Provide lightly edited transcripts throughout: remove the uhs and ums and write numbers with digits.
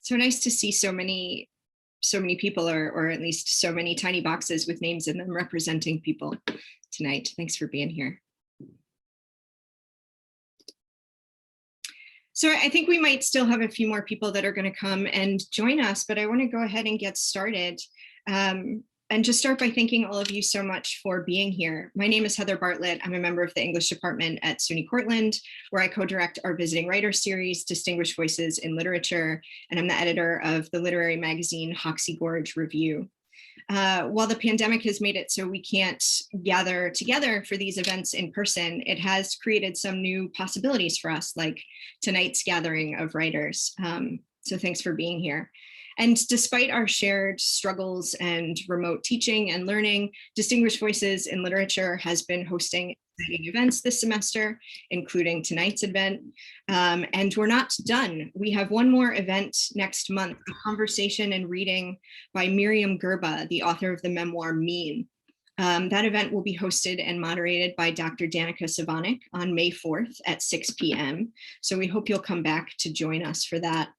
So nice to see so many people, or at least so many tiny boxes with names in them representing people tonight. Thanks for being here. So I think we might still have a few more people that are going to come and join us, but I want to go ahead and get started. And just start by thanking all of you so much for being here. My name is Heather Bartlett. I'm a member of the English department at SUNY Cortland, where I co-direct our Visiting Writer series, Distinguished Voices in Literature, and I'm the editor of the literary magazine Hoxie Gorge Review. While the pandemic has made it so we can't gather together for these events in person, it has created some new possibilities for us, like tonight's gathering of writers. So thanks for being here. And despite our shared struggles and remote teaching and learning, Distinguished Voices in Literature has been hosting exciting events this semester, including tonight's event. And we're not done. We have one more event next month, a conversation and reading by Miriam Gerba, the author of the memoir Mean. That event will be hosted and moderated by Dr. Danica Savanik on May 4th at 6 p.m. So we hope you'll come back to join us for that.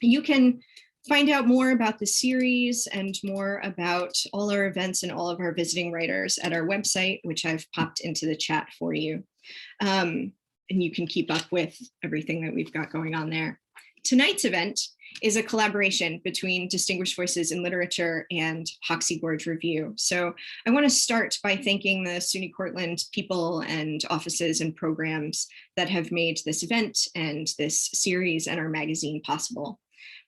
You can find out more about the series and more about all our events and all of our visiting writers at our website, which I've popped into the chat for you. And you can keep up with everything that we've got going on there. Tonight's event is a collaboration between Distinguished Voices in Literature and Hoxie Gorge Review. So I want to start by thanking the SUNY Cortland people and offices and programs that have made this event and this series and our magazine possible.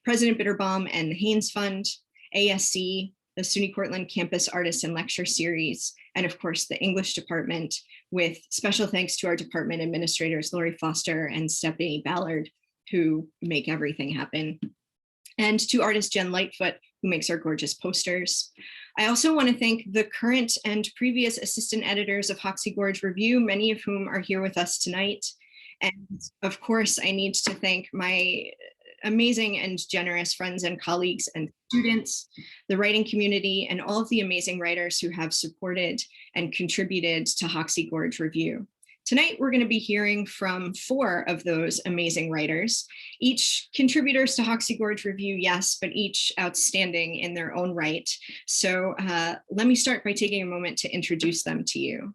President Bitterbaum and the Haynes Fund, ASC, the SUNY Cortland Campus Artists and Lecture Series, and of course the English department, with special thanks to our department administrators, Lori Foster and Stephanie Ballard, who make everything happen. And to artist Jen Lightfoot, who makes our gorgeous posters. I also want to thank the current and previous assistant editors of Hoxie Gorge Review, many of whom are here with us tonight. And of course, I need to thank my amazing and generous friends and colleagues and students, the writing community, and all of the amazing writers who have supported and contributed to Hoxie Gorge Review. Tonight, we're going to be hearing from 4 of those amazing writers, each contributors to Hoxie Gorge Review, yes, but each outstanding in their own right. So let me start by taking a moment to introduce them to you.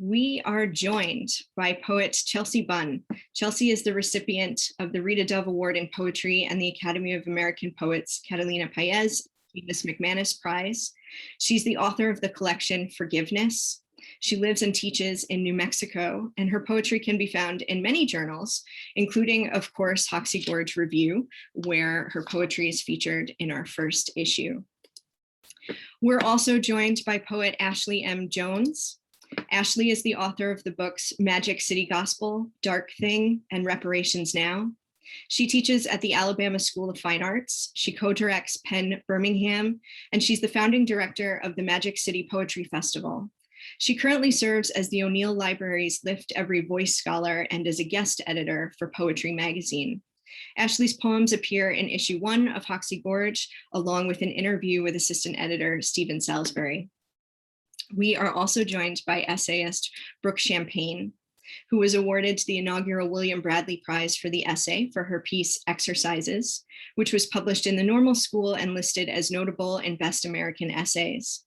We are joined by poet Chelsea Bunn. Chelsea is the recipient of the Rita Dove Award in Poetry and the Academy of American Poets Catalina Paez Miss McManus Prize. She's the author of the collection Forgiveness. She lives and teaches in New Mexico, and her poetry can be found in many journals, including, of course, Hoxie Gorge Review, where her poetry is featured in our first issue. We're also joined by poet Ashley M. Jones. Ashley is the author of the books Magic City Gospel, Dark Thing, and Reparations Now. She teaches at the Alabama School of Fine Arts. She co-directs Penn Birmingham, and she's the founding director of the Magic City Poetry Festival. She currently serves as the O'Neill Library's Lift Every Voice Scholar and as a guest editor for Poetry Magazine. Ashley's poems appear in issue 1 of Hoxie Gorge, along with an interview with assistant editor Stephen Salisbury. We are also joined by essayist Brooke Champagne, who was awarded the inaugural William Bradley Prize for the essay for her piece Exercises, which was published in the Normal School and listed as notable in Best American Essays.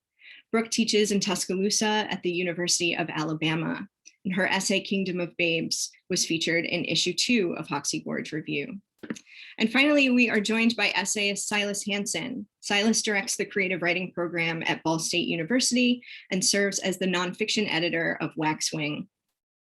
Brooke teaches in Tuscaloosa at the University of Alabama, and her essay Kingdom of Babes was featured in issue 2 of Hoxie Gorge Review. And finally, we are joined by essayist Silas Hansen. Silas directs the creative writing program at Ball State University and serves as the nonfiction editor of Waxwing.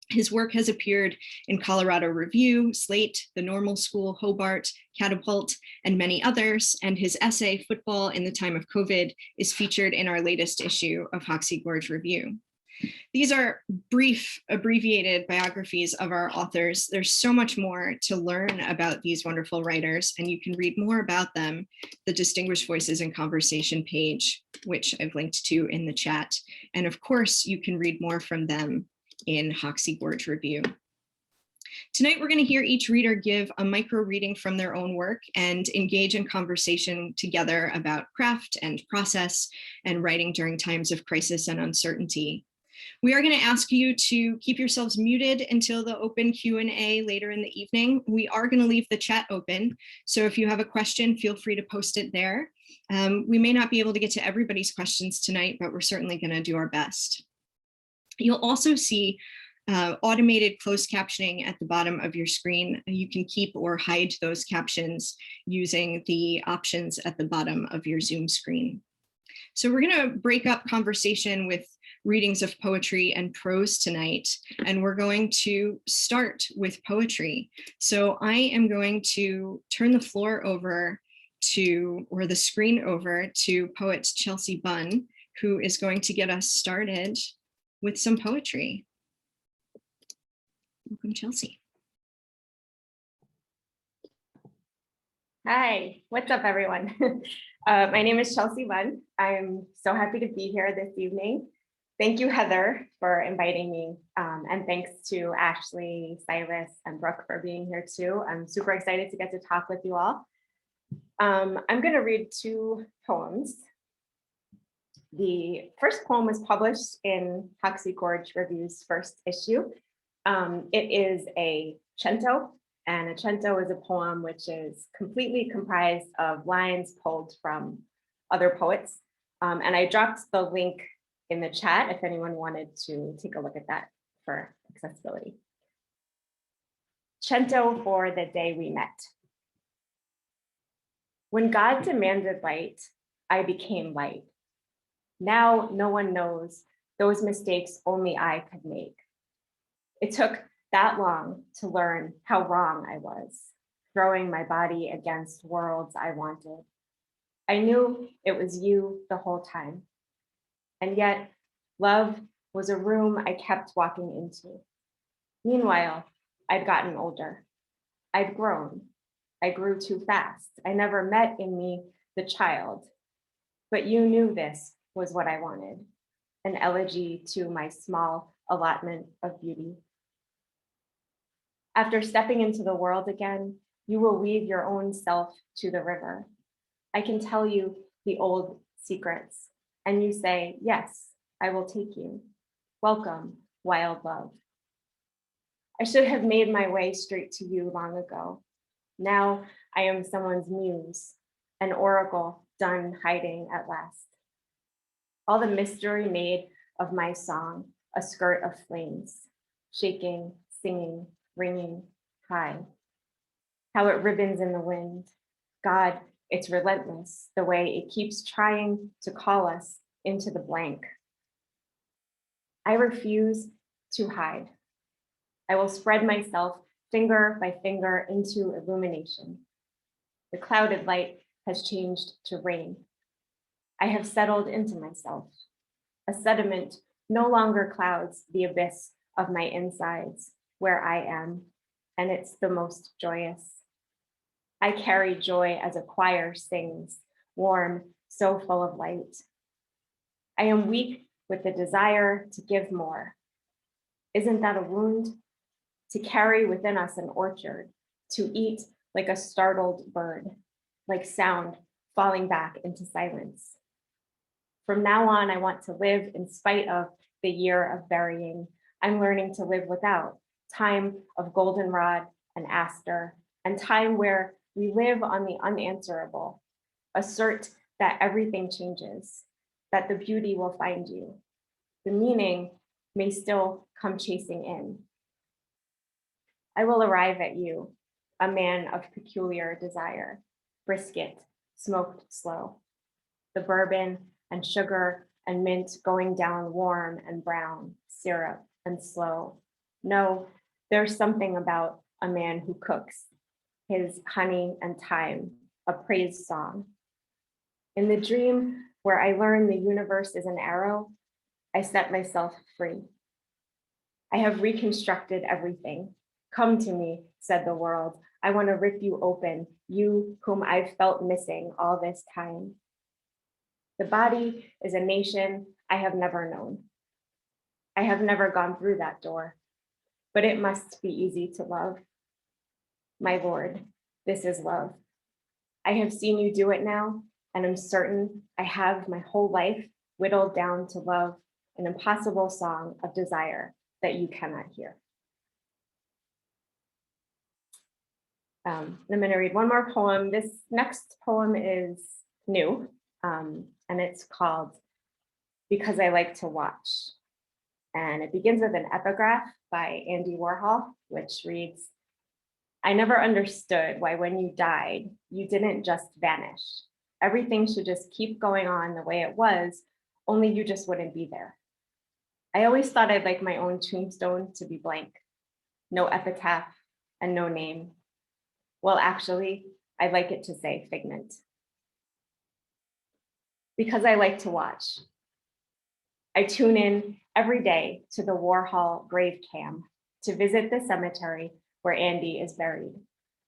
His work has appeared in Colorado Review, Slate, The Normal School, Hobart, Catapult, and many others, and his essay, Football in the Time of COVID, is featured in our latest issue of Hoxie Gorge Review. These are brief, abbreviated biographies of our authors. There's so much more to learn about these wonderful writers, and you can read more about them, the Distinguished Voices in Conversation page, which I've linked to in the chat. And of course, you can read more from them in Hoxie Gorge Review. Tonight, we're going to hear each reader give a micro reading from their own work and engage in conversation together about craft and process and writing during times of crisis and uncertainty. We are going to ask you to keep yourselves muted until the open Q&A later in the evening. We are going to leave the chat open, so if you have a question, feel free to post it there. We may not be able to get to everybody's questions tonight, but we're certainly going to do our best. You'll also see automated closed captioning at the bottom of your screen. You can keep or hide those captions using the options at the bottom of your Zoom screen. So we're going to break up conversation with readings of poetry and prose tonight, and we're going to start with poetry. So I am going to turn the floor over to, or the screen over to poet Chelsea Bunn, who is going to get us started with some poetry. Welcome, Chelsea. Hi, what's up, everyone? My name is Chelsea Bunn. I'm so happy to be here this evening. Thank you, Heather, for inviting me. And thanks to Ashley, Silas, and Brooke for being here too. I'm super excited to get to talk with you all. I'm going to read two poems. The first poem was published in Hoxie Gorge Review's first issue. It is a cento, and a cento is a poem which is completely comprised of lines pulled from other poets. And I dropped the link in the chat if anyone wanted to take a look at that for accessibility. Cento for the day we met. When God demanded light, I became light. Now no one knows those mistakes only I could make. It took that long to learn how wrong I was, throwing my body against worlds I wanted. I knew it was you the whole time. And yet, love was a room I kept walking into. Meanwhile, I'd gotten older. I'd grown. I grew too fast. I never met in me the child. But you knew this was what I wanted, an elegy to my small allotment of beauty. After stepping into the world again, you will weave your own self to the river. I can tell you the old secrets, and you say, yes, I will take you. Welcome, wild love. I should have made my way straight to you long ago. Now I am someone's muse, an oracle done hiding at last. All the mystery made of my song, a skirt of flames, shaking, singing, ringing high. How it ribbons in the wind. God, it's relentless, the way it keeps trying to call us into the blank. I refuse to hide. I will spread myself finger by finger into illumination. The clouded light has changed to rain. I have settled into myself. A sediment no longer clouds the abyss of my insides, where I am, and it's the most joyous. I carry joy as a choir sings, warm, so full of light. I am weak with the desire to give more. Isn't that a wound? To carry within us an orchard, to eat like a startled bird, like sound falling back into silence. From now on, I want to live in spite of the year of burying. I'm learning to live without time of goldenrod and aster, and time where we live on the unanswerable, assert that everything changes, that the beauty will find you. The meaning may still come chasing in. I will arrive at you, a man of peculiar desire, brisket, smoked slow, the bourbon and sugar and mint going down warm and brown, syrup and slow. No, there's something about a man who cooks, his honey and thyme, a praise song. In the dream where I learn the universe is an arrow, I set myself free. I have reconstructed everything. Come to me, said the world. I want to rip you open, you whom I've felt missing all this time. The body is a nation I have never known. I have never gone through that door, but it must be easy to love. My Lord, this is love. I have seen you do it now, and I'm certain I have my whole life whittled down to love an impossible song of desire that you cannot hear. I'm going to read one more poem. This next poem is new, and it's called Because I Like to Watch. And it begins with an epigraph by Andy Warhol, which reads, I never understood why when you died, you didn't just vanish. Everything should just keep going on the way it was, only you just wouldn't be there. I always thought I'd like my own tombstone to be blank, no epitaph and no name. Well, actually, I'd like it to say Figment. Because I like to watch. I tune in every day to the Warhol grave cam to visit the cemetery where Andy is buried.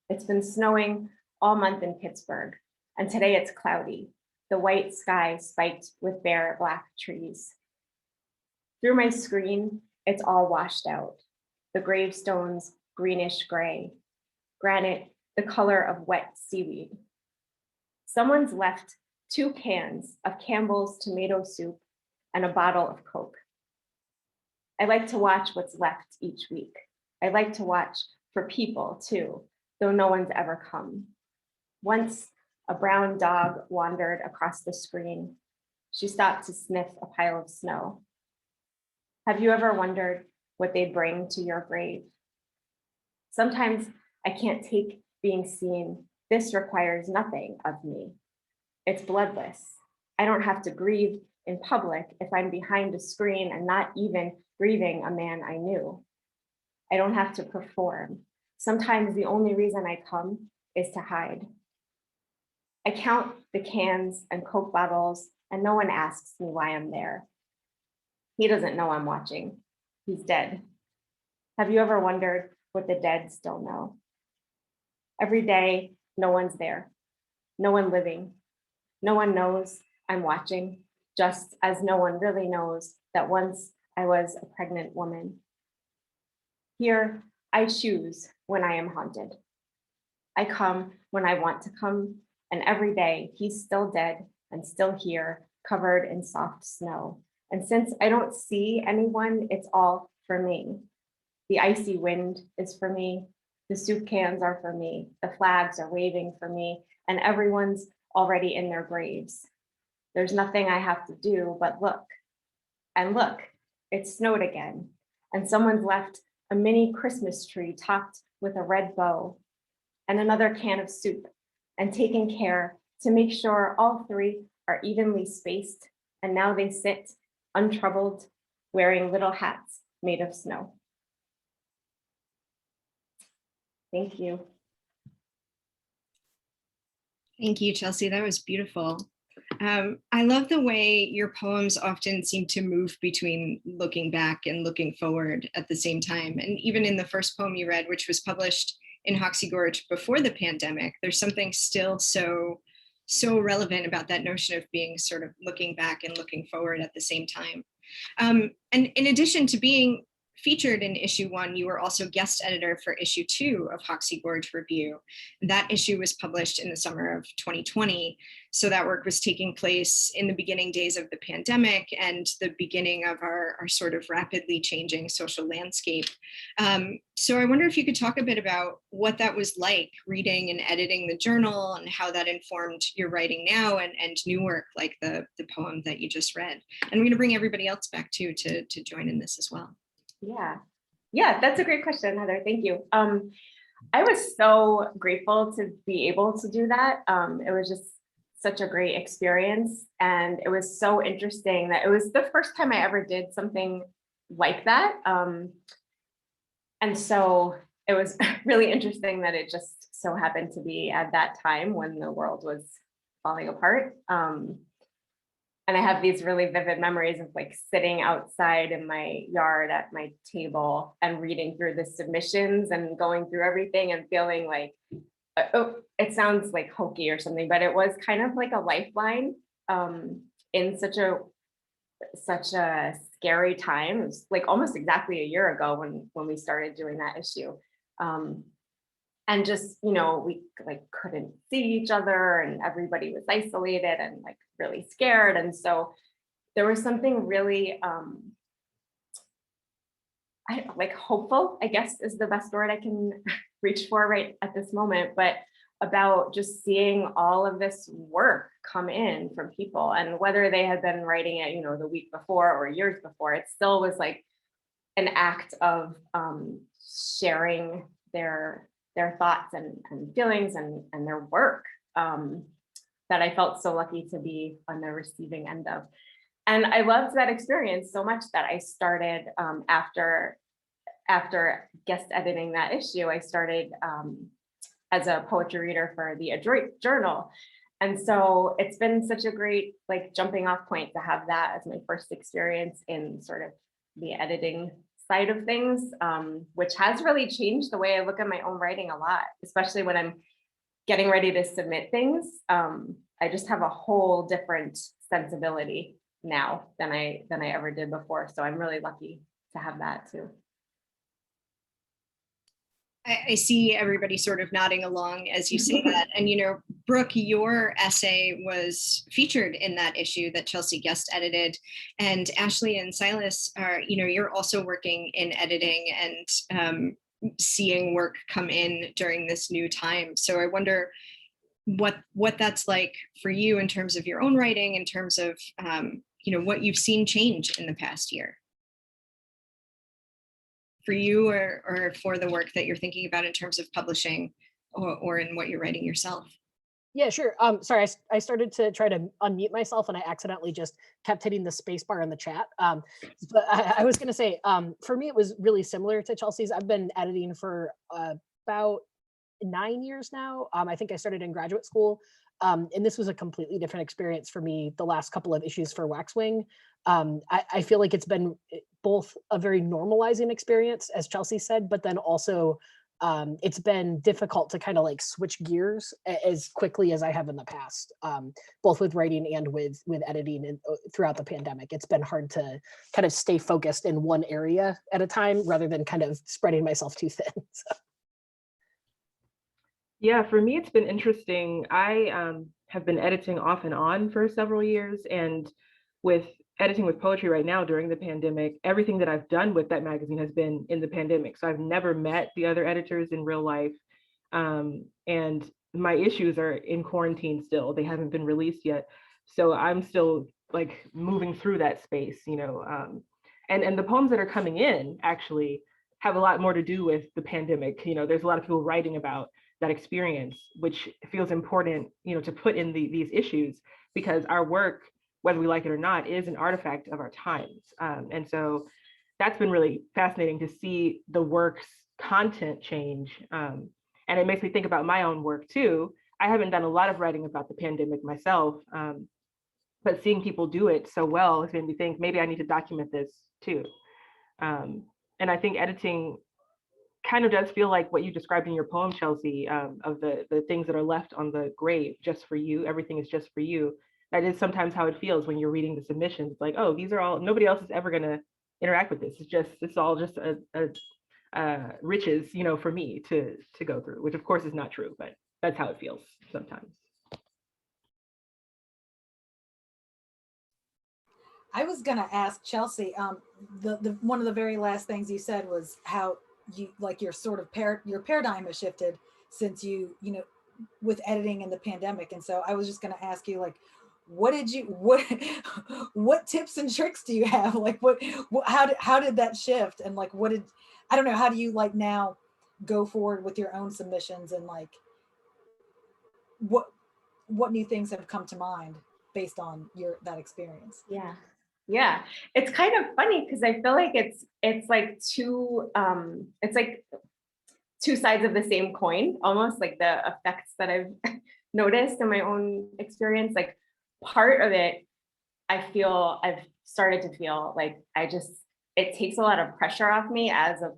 It's been snowing all month in Pittsburgh, and today it's cloudy, the white sky spiked with bare black trees. Through my screen, it's all washed out. The gravestones greenish gray, granite the color of wet seaweed. Someone's left 2 cans of Campbell's tomato soup and a bottle of Coke. I like to watch what's left each week. I like to watch for people too, though no one's ever come. Once a brown dog wandered across the screen. She stopped to sniff a pile of snow. Have you ever wondered what they bring to your grave? Sometimes I can't take being seen. This requires nothing of me. It's bloodless. I don't have to grieve in public if I'm behind a screen and not even grieving a man I knew. I don't have to perform. Sometimes the only reason I come is to hide. I count the cans and Coke bottles, and no one asks me why I'm there. He doesn't know I'm watching. He's dead. Have you ever wondered what the dead still know? Every day, no one's there. No one living. No one knows I'm watching, just as no one really knows that once I was a pregnant woman. Here, I choose when I am haunted. I come when I want to come, and every day he's still dead and still here, covered in soft snow. And since I don't see anyone, it's all for me. The icy wind is for me. The soup cans are for me. The flags are waving for me, and everyone's already in their graves. There's nothing I have to do but look. And look, it snowed again, and someone's left a mini Christmas tree topped with a red bow and another can of soup, and taken care to make sure all 3 are evenly spaced, and now they sit untroubled, wearing little hats made of snow. Thank you. Thank you, Chelsea. That was beautiful. I love the way your poems often seem to move between looking back and looking forward at the same time. And even in the first poem you read, which was published in Hoxie Gorge before the pandemic, there's something still so relevant about that notion of being sort of looking back and looking forward at the same time. And in addition to being featured in issue 1, you were also guest editor for issue 2 of Hoxie Gorge Review. That issue was published in the summer of 2020. So that work was taking place in the beginning days of the pandemic and the beginning of our sort of rapidly changing social landscape. So I wonder if you could talk a bit about what that was like, reading and editing the journal, and how that informed your writing now and new work like the poem that you just read. And we're going to bring everybody else back too to join in this as well. Yeah, that's a great question, Heather. Thank you. I was so grateful to be able to do that. It was just such a great experience. And it was so interesting that it was the first time I ever did something like that. And so it was really interesting that it just so happened to be at that time when the world was falling apart. And I have these really vivid memories of like sitting outside in my yard at my table and reading through the submissions and going through everything and feeling like, oh, it sounds like hokey or something, but it was kind of like a lifeline in such a scary time. It was like almost exactly a year ago when we started doing that issue. And just, you know, we like couldn't see each other and everybody was isolated and like really scared. And so there was something really like hopeful, I guess is the best word I can reach for right at this moment, but about just seeing all of this work come in from people, and whether they had been writing it, you know, the week before or years before, it still was like an act of sharing their thoughts and feelings and their work that I felt so lucky to be on the receiving end of. And I loved that experience so much that I started after guest editing that issue, I started as a poetry reader for the Adroit Journal. And so it's been such a great like jumping off point to have that as my first experience in sort of the editing side of things, which has really changed the way I look at my own writing a lot, especially when I'm getting ready to submit things. I just have a whole different sensibility now than I ever did before. So I'm really lucky to have that too. I see everybody sort of nodding along as you say that. And, you know, Brooke, your essay was featured in that issue that Chelsea guest edited. And Ashley and Silas are, you know, you're also working in editing and seeing work come in during this new time. So I wonder what that's like for you in terms of your own writing, in terms of, you know, what you've seen change in the past year. For you or for the work that you're thinking about in terms of publishing or in what you're writing yourself? Yeah, sure. Sorry, I started to try to unmute myself and I accidentally just kept hitting the space bar in the chat. But I was going to say, for me, it was really similar to Chelsea's. I've been editing for about 9 years now. I think I started in graduate school. And this was a completely different experience for me the last couple of issues for Waxwing. I feel like it's been both a very normalizing experience, as Chelsea said, but then also it's been difficult to kind of like switch gears as quickly as I have in the past, both with writing and with editing and throughout the pandemic. It's been hard to kind of stay focused in one area at a time rather than kind of spreading myself too thin. So. Yeah, for me, it's been interesting. I have been editing off and on for several years, and with editing with poetry right now during the pandemic, everything that I've done with that magazine has been in the pandemic. So I've never met the other editors in real life. And my issues are in quarantine still. They haven't been released yet. So I'm still like moving through that space, you know, and the poems that are coming in actually have a lot more to do with the pandemic. You know, there's a lot of people writing about that experience, which feels important, you know, to put in these issues, because our work, whether we like it or not, is an artifact of our times. And so that's been really fascinating to see the work's content change. And it makes me think about my own work too. I haven't done a lot of writing about the pandemic myself, but seeing people do it so well has made me think maybe I need to document this too. And I think editing kind of does feel like what you described in your poem, Chelsea, of the things that are left on the grave just for you. Everything is just for you. That is sometimes how it feels when you're reading the submissions. It's like, oh, these are all, nobody else is ever going to interact with this. It's all just a riches, you know, for me to go through, which of course is not true, but that's how it feels sometimes. I was going to ask Chelsea, the one of the very last things you said was how you like your sort of your paradigm has shifted since you know, with editing in the pandemic. And so I was just going to ask you, like, what tips and tricks do you have? Like, how did that shift? And like, I don't know, how do you like now go forward with your own submissions, and like, what new things have come to mind based on that experience? Yeah, it's kind of funny because I feel like it's like two sides of the same coin, almost, like the effects that I've noticed in my own experience. Like, part of it, I've started to feel like it takes a lot of pressure off me as a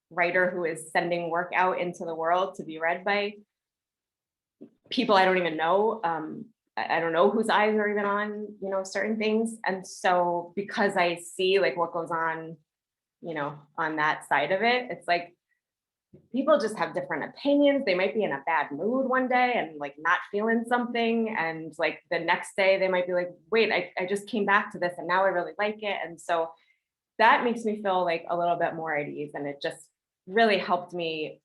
writer who is sending work out into the world to be read by people I don't even know. I don't know whose eyes are even on, you know, certain things. And so because I see like what goes on, you know, on that side of it, it's like people just have different opinions. They might be in a bad mood one day and like not feeling something. And like the next day they might be like, wait, I just came back to this and now I really like it. And so that makes me feel like a little bit more at ease. And it just really helped me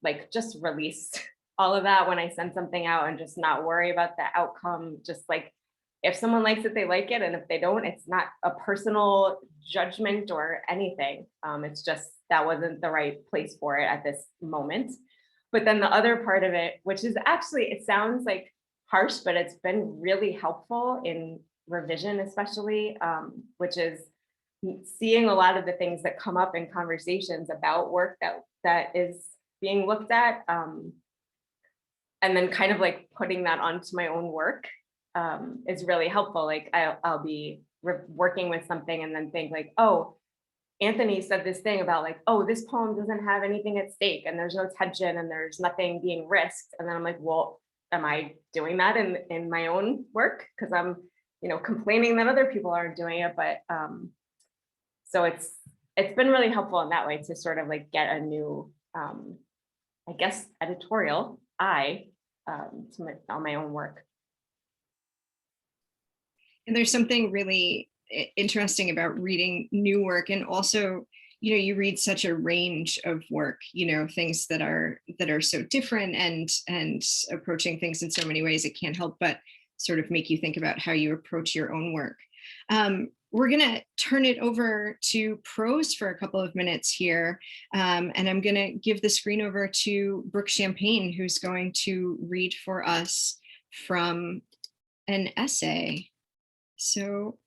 like just release all of that when I send something out and just not worry about the outcome. Just like, if someone likes it, they like it. And if they don't, it's not a personal judgment or anything. It's just, that wasn't the right place for it at this moment. But then the other part of it, which is actually, it sounds like harsh, but it's been really helpful in revision, especially, which is seeing a lot of the things that come up in conversations about work that is being looked at, and then kind of like putting that onto my own work is really helpful. Like I'll be working with something and then think like, oh, Anthony said this thing about like, oh, this poem doesn't have anything at stake and there's no tension and there's nothing being risked. And then I'm like, well, am I doing that in my own work? Because I'm, complaining that other people aren't doing it. But so it's been really helpful in that way to sort of like get a new, I guess, editorial eye on my own work. And there's something really interesting about reading new work, and also, you read such a range of work, things that are so different and approaching things in so many ways. It can't help but sort of make you think about how you approach your own work. We're going to turn it over to prose for a couple of minutes here. And I'm going to give the screen over to Brooke Champagne, who's going to read for us from an essay. So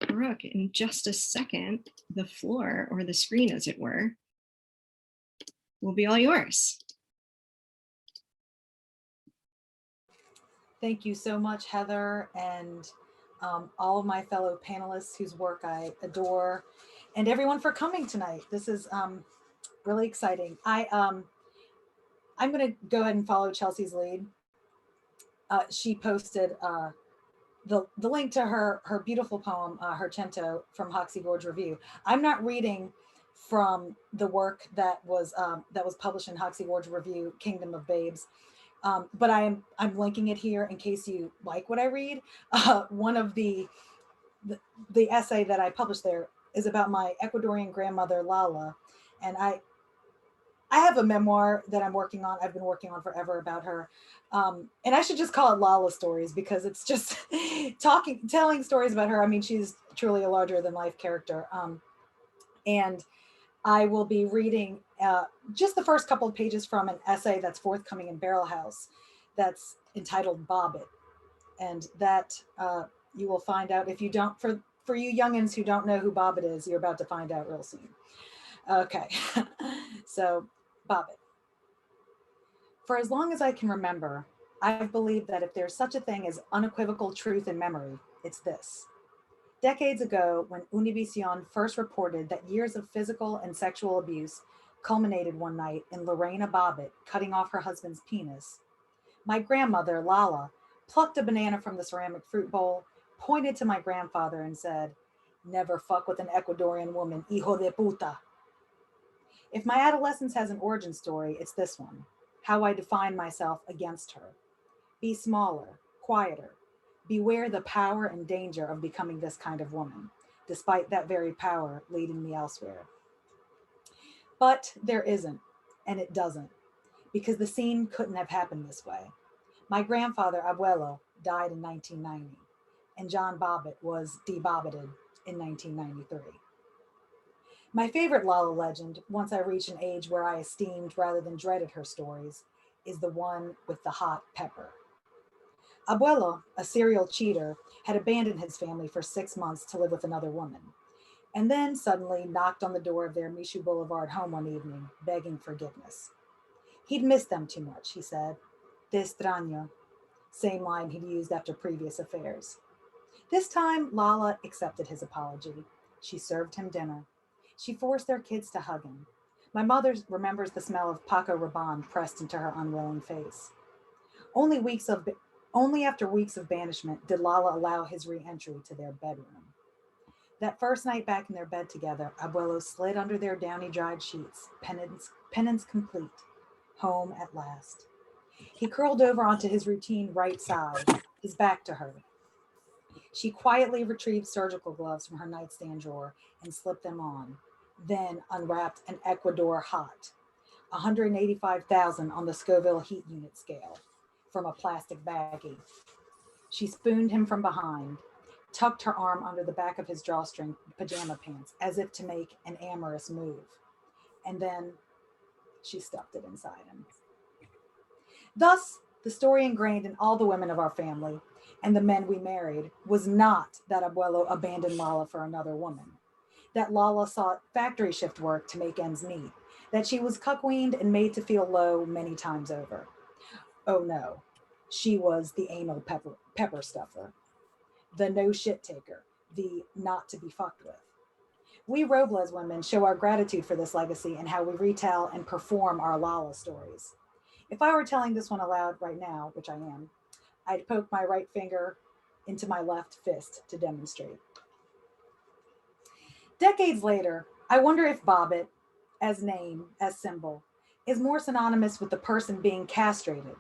Brooke, in just a second, the floor, or the screen as it were, will be all yours. Thank you so much, Heather, and all of my fellow panelists whose work I adore, and everyone for coming tonight. This is really exciting. I'm going to go ahead and follow Chelsea's lead. She posted the link to her beautiful poem, her Cento, from Hoxie Gorge Review. I'm not reading from the work that was published in Hoxie Gorge Review, Kingdom of Babes. But I'm linking it here in case you like what I read. One of the essay that I published there is about my Ecuadorian grandmother, Lala. And I have a memoir that I'm working on. I've been working on forever about her. And I should just call it Lala Stories, because it's just telling stories about her. I mean, she's truly a larger than life character. And I will be reading just the first couple of pages from an essay that's forthcoming in Barrel House that's entitled Bobbit. And that you will find out, if you don't, for you youngins who don't know who Bobbit is, you're about to find out real soon. Okay, so Bobbit. For as long as I can remember, I've believed that if there's such a thing as unequivocal truth in memory, it's this. Decades ago, when Univision first reported that years of physical and sexual abuse culminated one night in Lorena Bobbitt cutting off her husband's penis, my grandmother, Lala, plucked a banana from the ceramic fruit bowl, pointed to my grandfather and said, "Never fuck with an Ecuadorian woman, hijo de puta." If my adolescence has an origin story, it's this one: how I define myself against her. Be smaller, quieter. Beware the power and danger of becoming this kind of woman, despite that very power leading me elsewhere. But there isn't, and it doesn't, because the scene couldn't have happened this way. My grandfather, Abuelo, died in 1990, and John Bobbitt was debobbited in 1993. My favorite Lala legend, once I reached an age where I esteemed rather than dreaded her stories, is the one with the hot pepper. Abuelo, a serial cheater, had abandoned his family for 6 months to live with another woman, and then suddenly knocked on the door of their Michoud Boulevard home one evening, begging forgiveness. He'd missed them too much, he said. Te extraño, same line he'd used after previous affairs. This time, Lala accepted his apology. She served him dinner. She forced their kids to hug him. My mother remembers the smell of Paco Rabanne pressed into her unwilling face. Only after weeks of banishment did Lala allow his re-entry to their bedroom. That first night back in their bed together, Abuelo slid under their downy dried sheets, penance complete, home at last. He curled over onto his routine right side, his back to her. She quietly retrieved surgical gloves from her nightstand drawer and slipped them on, then unwrapped an Ecuador hot, 185,000 on the Scoville heat unit scale, from a plastic baggie. She spooned him from behind, tucked her arm under the back of his drawstring pajama pants as if to make an amorous move. And then she stuffed it inside him. Thus, the story ingrained in all the women of our family and the men we married was not that Abuelo abandoned Lala for another woman, that Lala sought factory shift work to make ends meet, that she was cuckweened and made to feel low many times over. Oh no, she was the anal pepper stuffer, the no shit taker, the not to be fucked with. We Robles women show our gratitude for this legacy and how we retell and perform our Lala stories. If I were telling this one aloud right now, which I am, I'd poke my right finger into my left fist to demonstrate. Decades later, I wonder if Bobbit, as name, as symbol, is more synonymous with the person being castrated,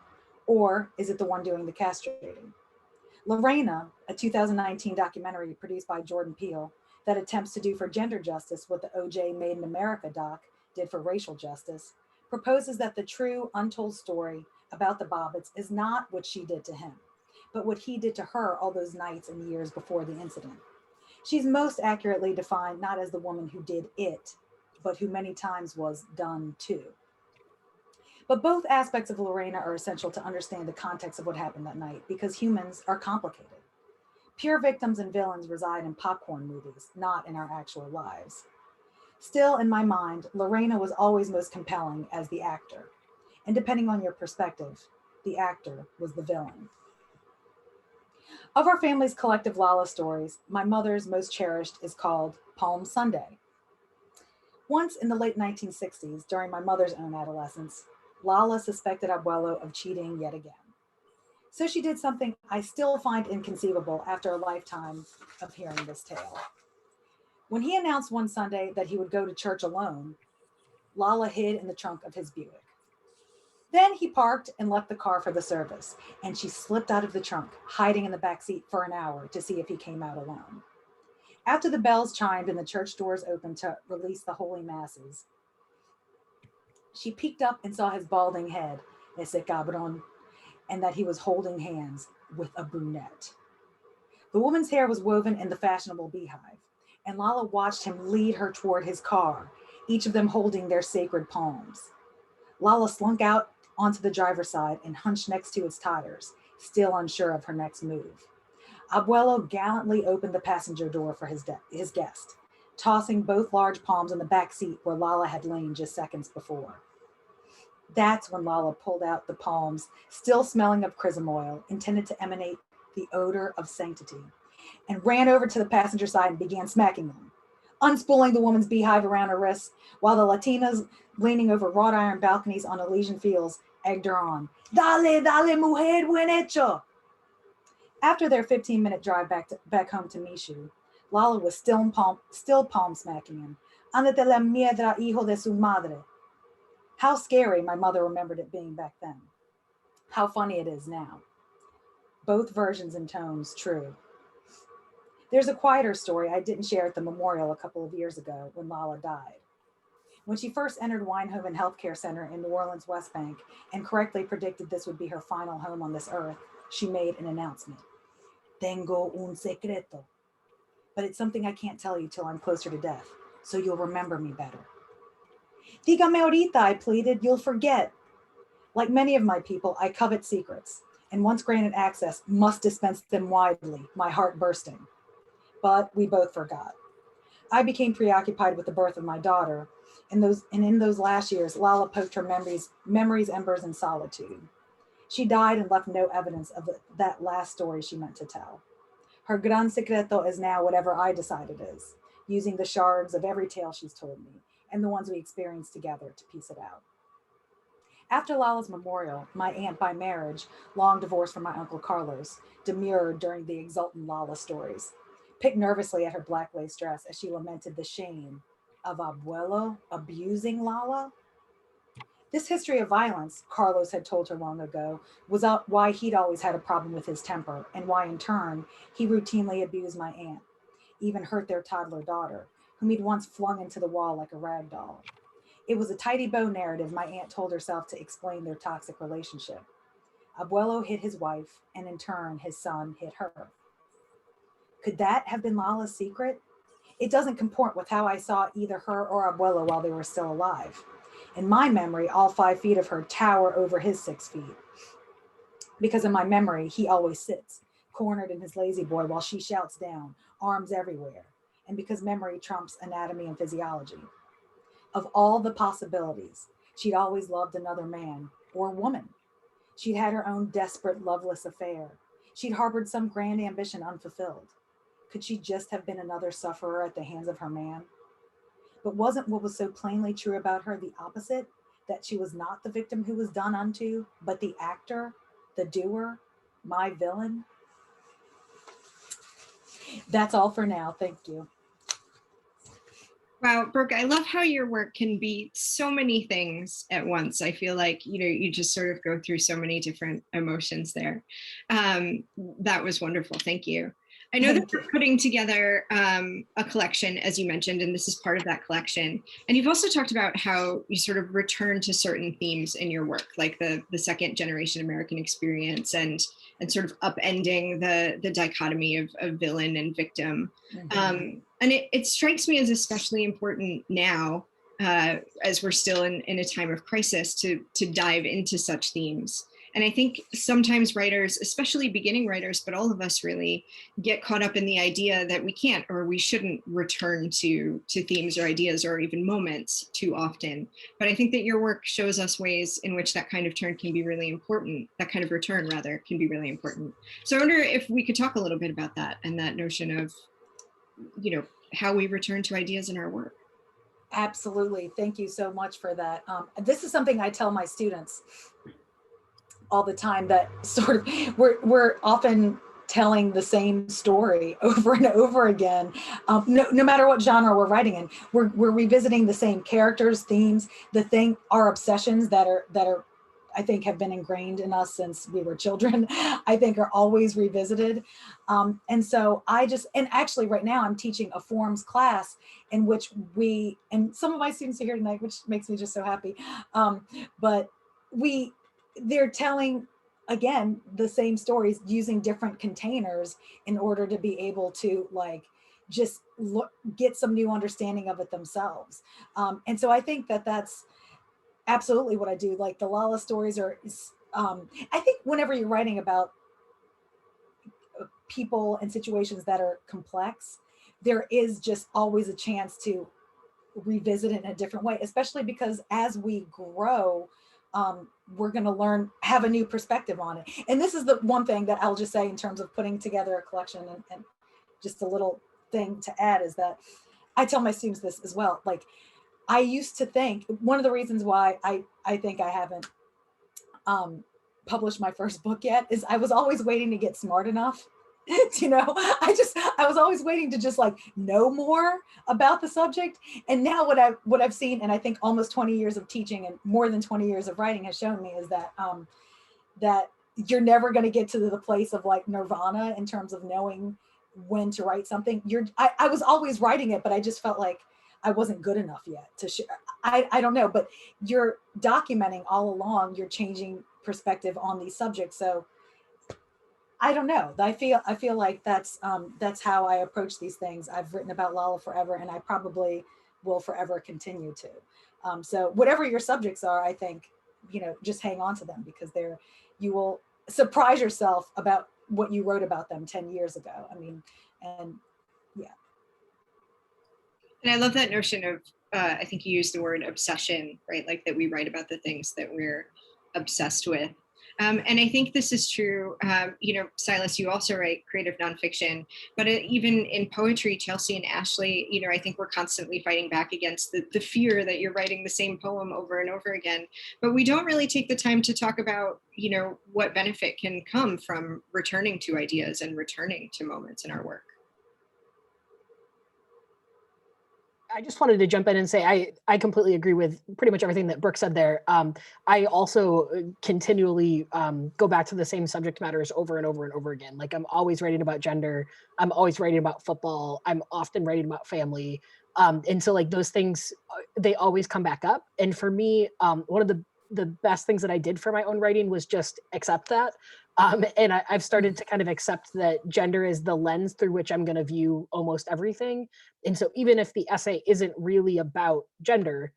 or is it the one doing the castrating? Lorena, a 2019 documentary produced by Jordan Peele that attempts to do for gender justice what the OJ Made in America doc did for racial justice, proposes that the true untold story about the Bobbits is not what she did to him, but what he did to her all those nights and years before the incident. She's most accurately defined not as the woman who did it, but who many times was done to. But both aspects of Lorena are essential to understand the context of what happened that night because humans are complicated. Pure victims and villains reside in popcorn movies, not in our actual lives. Still, in my mind, Lorena was always most compelling as the actor. And depending on your perspective, the actor was the villain. Of our family's collective Lala stories, my mother's most cherished is called Palm Sunday. Once in the late 1960s, during my mother's own adolescence, Lala suspected Abuelo of cheating yet again. So she did something I still find inconceivable after a lifetime of hearing this tale. When he announced one Sunday that he would go to church alone, Lala hid in the trunk of his Buick. Then he parked and left the car for the service, and she slipped out of the trunk, hiding in the back seat for an hour to see if he came out alone. After the bells chimed and the church doors opened to release the holy masses, she peeked up and saw his balding head, ese cabron, and that he was holding hands with a brunette. The woman's hair was woven in the fashionable beehive, and Lala watched him lead her toward his car, each of them holding their sacred palms. Lala slunk out onto the driver's side and hunched next to its tires, still unsure of her next move. Abuelo gallantly opened the passenger door for his guest, tossing both large palms in the back seat where Lala had lain just seconds before. That's when Lala pulled out the palms, still smelling of chrism oil, intended to emanate the odor of sanctity, and ran over to the passenger side and began smacking them, unspooling the woman's beehive around her wrists, while the Latinas leaning over wrought iron balconies on Elysian fields egged her on. Dale, dale, mujer, buen hecho. After their 15-minute drive back home to Mishu, Lala was still palm smacking him. Andate la mierda, hijo de su madre. How scary my mother remembered it being back then. How funny it is now. Both versions and tones true. There's a quieter story I didn't share at the memorial a couple of years ago when Lala died. When she first entered Weinhoven Healthcare Center in New Orleans, West Bank, and correctly predicted this would be her final home on this earth, she made an announcement. Tengo un secreto. But it's something I can't tell you till I'm closer to death, so you'll remember me better. Dígame ahorita, I pleaded, you'll forget. Like many of my people, I covet secrets, and once granted access, must dispense them widely, my heart bursting. But we both forgot. I became preoccupied with the birth of my daughter, and in those last years, Lala poked her memories embers in solitude. She died and left no evidence of that last story she meant to tell. Her gran secreto is now whatever I decide it is, using the shards of every tale she's told me, and the ones we experienced together to piece it out. After Lala's memorial, my aunt by marriage, long divorced from my uncle Carlos, demurred during the exultant Lala stories, picked nervously at her black lace dress as she lamented the shame of Abuelo abusing Lala. This history of violence, Carlos had told her long ago, was why he'd always had a problem with his temper, and why in turn he routinely abused my aunt, even hurt their toddler daughter, whom he'd once flung into the wall like a rag doll. It was a tidy bow narrative my aunt told herself to explain their toxic relationship. Abuelo hit his wife, and in turn his son hit her. Could that have been Lala's secret? It doesn't comport with how I saw either her or Abuelo while they were still alive. In my memory, all 5 feet of her tower over his 6 feet. Because in my memory, he always sits, cornered in his lazy boy while she shouts down, arms everywhere. And because memory trumps anatomy and physiology. Of all the possibilities, she'd always loved another man or woman. She'd had her own desperate, loveless affair. She'd harbored some grand ambition unfulfilled. Could she just have been another sufferer at the hands of her man? But wasn't what was so plainly true about her the opposite? That she was not the victim who was done unto, but the actor, the doer, my villain? That's all for now. Thank you. Wow, Brooke, I love how your work can be so many things at once. I feel like, you just sort of go through so many different emotions there. That was wonderful. Thank you. I know that you're putting together a collection, as you mentioned, and this is part of that collection. And you've also talked about how you sort of return to certain themes in your work, like the second generation American experience and sort of upending the dichotomy of villain and victim. Mm-hmm. And it strikes me as especially important now, as we're still in a time of crisis, to dive into such themes. And I think sometimes writers, especially beginning writers, but all of us really get caught up in the idea that we can't or we shouldn't return to themes or ideas or even moments too often. But I think that your work shows us ways in which that kind of turn can be really important, that kind of return rather can be really important. So I wonder if we could talk a little bit about that and that notion of, how we return to ideas in our work. Absolutely. Thank you so much for that. This is something I tell my students all the time, that sort of we're often telling the same story over and over again. No matter what genre we're writing in, we're revisiting the same characters, themes, our obsessions that are I think have been ingrained in us since we were children, I think are always revisited. And so and actually right now I'm teaching a forms class in which and some of my students are here tonight, which makes me just so happy. But they're telling, again, the same stories using different containers in order to be able to just get some new understanding of it themselves. And so I think that's absolutely what I do. Like the Lala stories are, I think whenever you're writing about people and situations that are complex, there is just always a chance to revisit it in a different way, especially because as we grow, we're going to have a new perspective on it. And this is the one thing that I'll just say in terms of putting together a collection, and just a little thing to add is that I tell my students this as well. Like, I used to think one of the reasons why I think I haven't published my first book yet is I was always waiting to get smart enough. I was always waiting to just know more about the subject. And now what I've seen, and I think almost 20 years of teaching and more than 20 years of writing has shown me, is that that you're never going to get to the place of nirvana in terms of knowing when to write something. I was always writing it, but I just felt like I wasn't good enough yet to share. I don't know, but you're documenting all along, you're changing perspective on these subjects. So I don't know. I feel like that's how I approach these things. I've written about Lala forever, and I probably will forever continue to. So whatever your subjects are, I think, just hang on to them, because you will surprise yourself about what you wrote about them 10 years ago. I mean, and yeah. And I love that notion of, I think you used the word obsession, right? Like that we write about the things that we're obsessed with. And I think this is true. Silas, you also write creative nonfiction, but even in poetry, Chelsea and Ashley, I think we're constantly fighting back against the fear that you're writing the same poem over and over again. But we don't really take the time to talk about, what benefit can come from returning to ideas and returning to moments in our work. I just wanted to jump in and say I completely agree with pretty much everything that Brooke said there. I also continually go back to the same subject matters over and over and over again. Like I'm always writing about gender. I'm always writing about football. I'm often writing about family. And so like those things, they always come back up. And for me, one of the best things that I did for my own writing was just accept that. And I've started to kind of accept that gender is the lens through which I'm going to view almost everything. And so even if the essay isn't really about gender,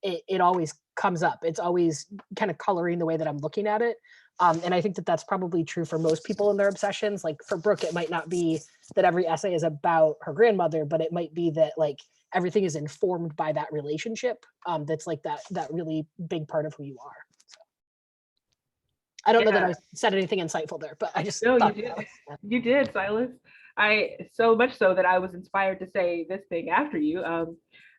it always comes up. It's always kind of coloring the way that I'm looking at it. And I think that that's probably true for most people in their obsessions. Like for Brooke, it might not be that every essay is about her grandmother, but it might be that like everything is informed by that relationship. That's like that really big part of who you are. So, I don't know that I said anything insightful there, but I just No, thought you did. that. You did, Silas. I so much so that I was inspired to say this thing after you.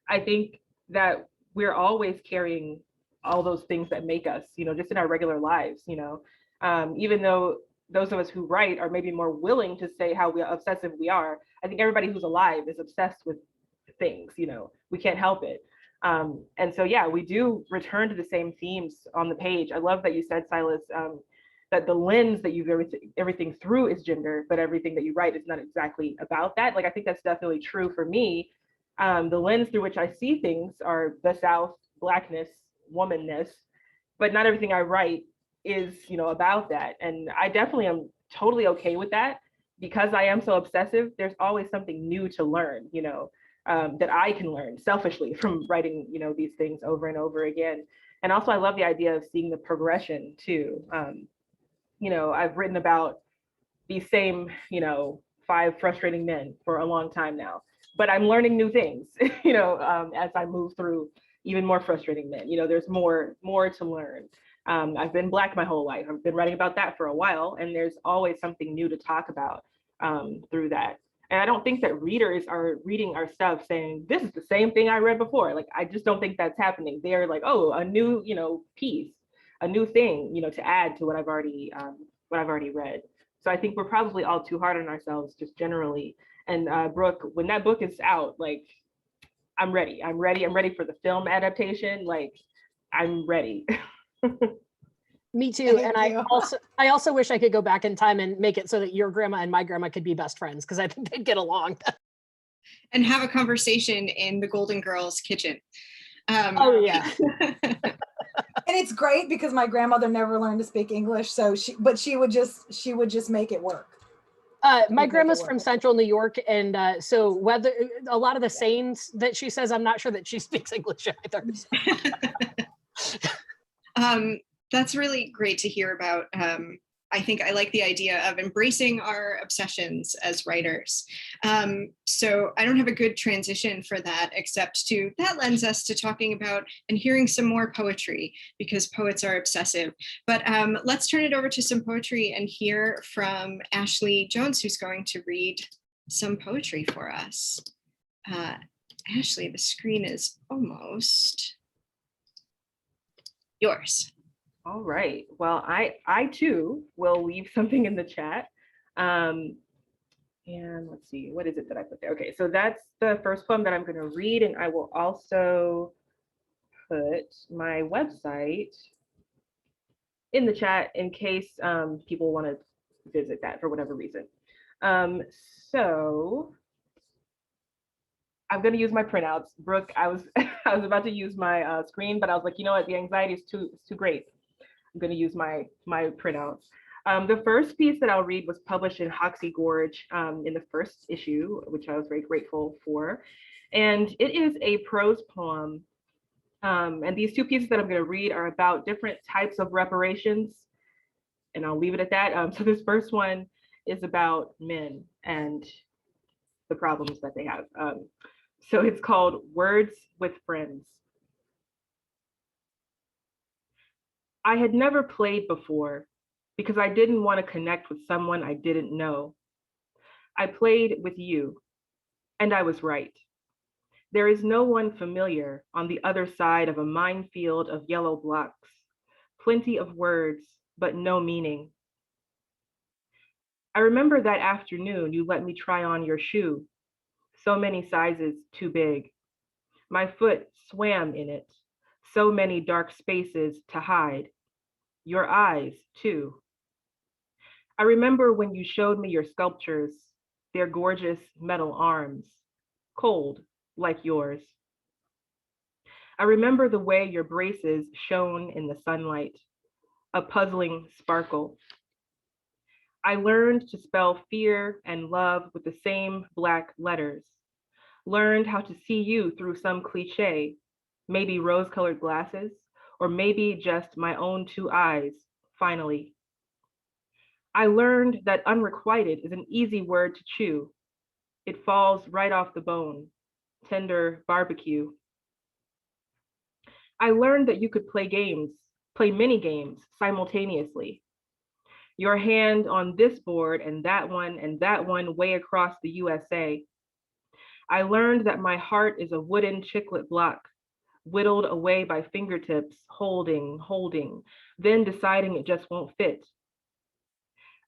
I think that we're always carrying all those things that make us, just in our regular lives, even though those of us who write are maybe more willing to say how obsessive we are. I think everybody who's alive is obsessed with things, we can't help it. And so, yeah, we do return to the same themes on the page. I love that you said, Silas, that the lens that you view everything through is gender, but everything that you write is not exactly about that. Like, I think that's definitely true for me. The lens through which I see things are the South, Blackness, womanness, but not everything I write is, about that. And I definitely am totally okay with that because I am so obsessive. There's always something new to learn, that I can learn selfishly from writing, these things over and over again. And also, I love the idea of seeing the progression too. I've written about these same, 5 frustrating men for a long time now, but I'm learning new things, as I move through even more frustrating men. There's more to learn. I've been Black my whole life. I've been writing about that for a while, and there's always something new to talk about through that. And I don't think that readers are reading our stuff saying, this is the same thing I read before. Like, I just don't think that's happening. They're like, oh, a new, piece, a new thing, to add to what I've already read. So I think we're probably all too hard on ourselves just generally. And Brooke, when that book is out, like, I'm ready. I'm ready for the film adaptation. Like, I'm ready. Me too. And I also wish I could go back in time and make it so that your grandma and my grandma could be best friends, because I think they'd get along. And have a conversation in the Golden Girls kitchen. Oh yeah. And it's great because my grandmother never learned to speak English, so she would just make it work. My grandma's from Central New York, and so whether a lot of the sayings that she says, I'm not sure that she speaks English either. So. That's really great to hear about. I think I like the idea of embracing our obsessions as writers. So I don't have a good transition for that, except that lends us to talking about and hearing some more poetry, because poets are obsessive. But let's turn it over to some poetry and hear from Ashley Jones, who's going to read some poetry for us. Ashley, the screen is almost yours. All right. Well, I too will leave something in the chat. And let's see, what is it that I put there? Okay, so that's the first poem that I'm going to read, and I will also put my website in the chat in case people want to visit that for whatever reason. So I'm going to use my printouts. Brooke, I was about to use my screen, but I was like, you know what, the anxiety is too great. I'm going to use my printouts. The first piece that I'll read was published in Hoxie Gorge in the first issue, which I was very grateful for. And it is a prose poem. And these 2 pieces that I'm going to read are about different types of reparations. And I'll leave it at that. So this first one is about men and the problems that they have. So it's called Words with Friends. I had never played before because I didn't want to connect with someone I didn't know. I played with you, and I was right. There is no one familiar on the other side of a minefield of yellow blocks, plenty of words, but no meaning. I remember that afternoon you let me try on your shoe, so many sizes too big. My foot swam in it, so many dark spaces to hide. Your eyes, too. I remember when you showed me your sculptures, their gorgeous metal arms, cold like yours. I remember the way your braces shone in the sunlight, a puzzling sparkle. I learned to spell fear and love with the same Black letters, learned how to see you through some cliche, maybe rose-colored glasses, or maybe just my own two eyes, finally. I learned that unrequited is an easy word to chew. It falls right off the bone, tender barbecue. I learned that you could play games, play mini games simultaneously. Your hand on this board and that one way across the USA. I learned that my heart is a wooden chiclet block, whittled away by fingertips, holding, then deciding it just won't fit.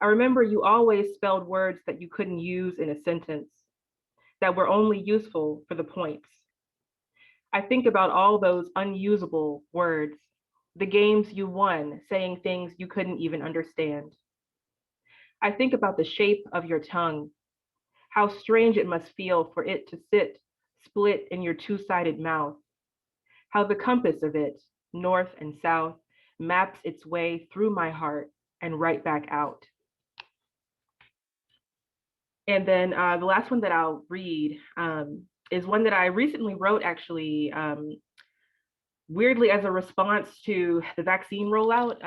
I remember you always spelled words that you couldn't use in a sentence, that were only useful for the points. I think about all those unusable words, the games you won, saying things you couldn't even understand. I think about the shape of your tongue, how strange it must feel for it to sit split in your two-sided mouth, how the compass of it, north and south, maps its way through my heart and right back out. And then the last one that I'll read is one that I recently wrote, actually, weirdly as a response to the vaccine rollout.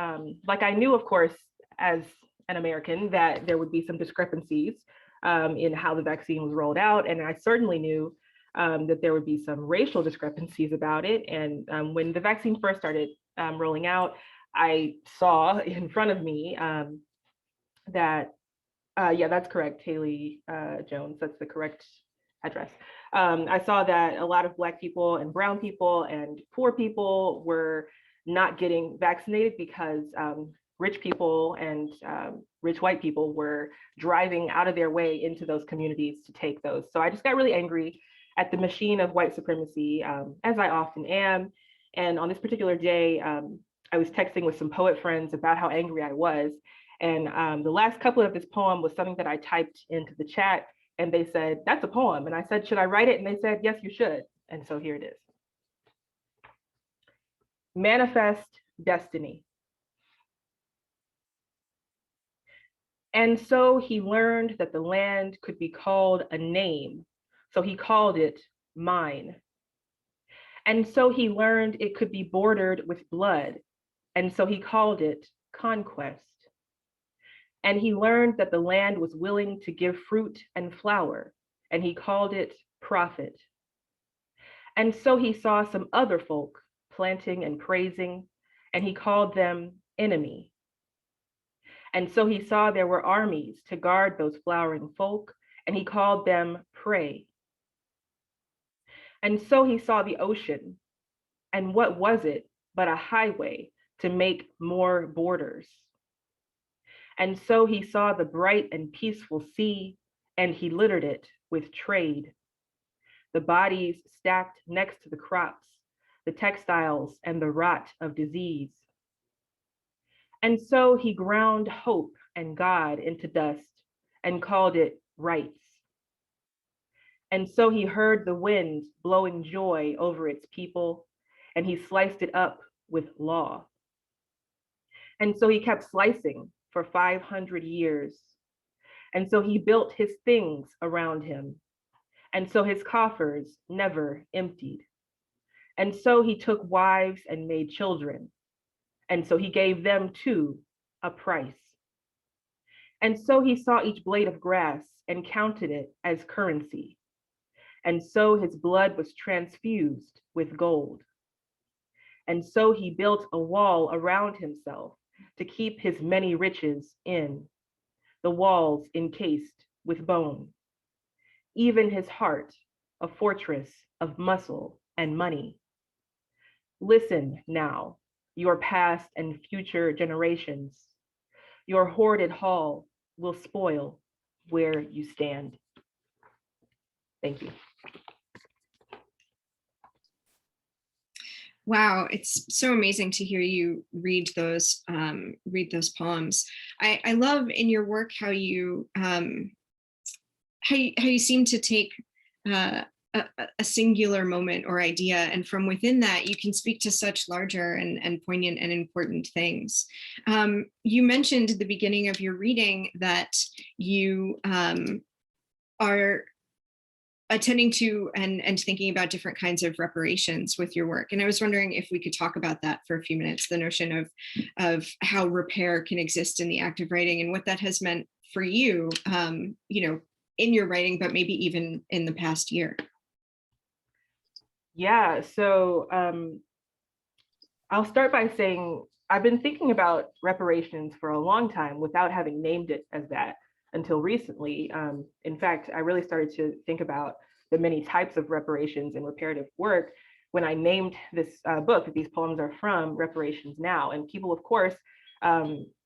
Like, I knew, of course, as an American, that there would be some discrepancies in how the vaccine was rolled out. And I certainly knew that there would be some racial discrepancies about it. And when the vaccine first started rolling out, I saw in front of me that, yeah, that's correct, Haley Jones, that's the correct address. I saw that a lot of Black people and brown people and poor people were not getting vaccinated because rich people and rich white people were driving out of their way into those communities to take those. So I just got really angry at the machine of white supremacy, as I often am. And on this particular day, I was texting with some poet friends about how angry I was. And the last couplet of this poem was something that I typed into the chat, and they said, "That's a poem." And I said, "Should I write it?" And they said, "Yes, you should." And so here it is. Manifest destiny. And so he learned that the land could be called a name. So he called it mine. And so he learned it could be bordered with blood. And so he called it conquest. And he learned that the land was willing to give fruit and flower, and he called it profit. And so he saw some other folk planting and praising, and he called them enemy. And so he saw there were armies to guard those flowering folk, and he called them prey. And so he saw the ocean, and what was it but a highway to make more borders? And so he saw the bright and peaceful sea, and he littered it with trade. The bodies stacked next to the crops, the textiles, and the rot of disease. And so he ground hope and God into dust and called it rights. And so he heard the wind blowing joy over its people, and he sliced it up with law. And so he kept slicing for 500 years. And so he built his things around him. And so his coffers never emptied. And so he took wives and made children. And so he gave them too a price. And so he saw each blade of grass and counted it as currency. And so his blood was transfused with gold. And so he built a wall around himself to keep his many riches in, the walls encased with bone. Even his heart, a fortress of muscle and money. Listen now, your past and future generations. Your hoarded hall will spoil where you stand. Thank you. Wow, it's so amazing to hear you read those poems. I love in your work how you seem to take uh, a singular moment or idea, and from within that, you can speak to such larger and poignant and important things. You mentioned at the beginning of your reading that you are attending to and thinking about different kinds of reparations with your work. And I was wondering if we could talk about that for a few minutes, the notion of how repair can exist in the act of writing and what that has meant for you, in your writing, but maybe even in the past year. Yeah, so I'll start by saying I've been thinking about reparations for a long time without having named it as that until recently. In fact, I really started to think about the many types of reparations and reparative work when I named this book that these poems are from, Reparations Now. And people, of course,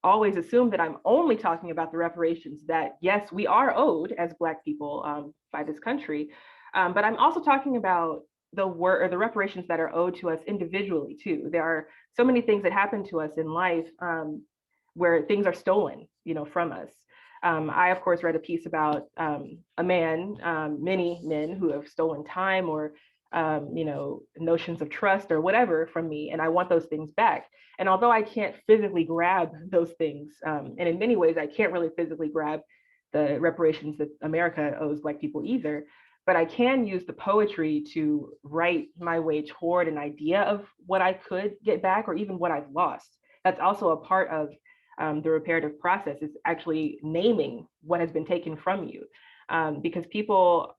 always assume that I'm only talking about the reparations that, yes, we are owed as Black people by this country, but I'm also talking about the reparations that are owed to us individually too. There are so many things that happen to us in life where things are stolen, from us. I, of course, read a piece about a man, many men who have stolen time or, notions of trust or whatever from me, and I want those things back. And although I can't physically grab those things, and in many ways, I can't really physically grab the reparations that America owes Black people either, but I can use the poetry to write my way toward an idea of what I could get back or even what I've lost. That's also a part of the reparative process, is actually naming what has been taken from you. Because people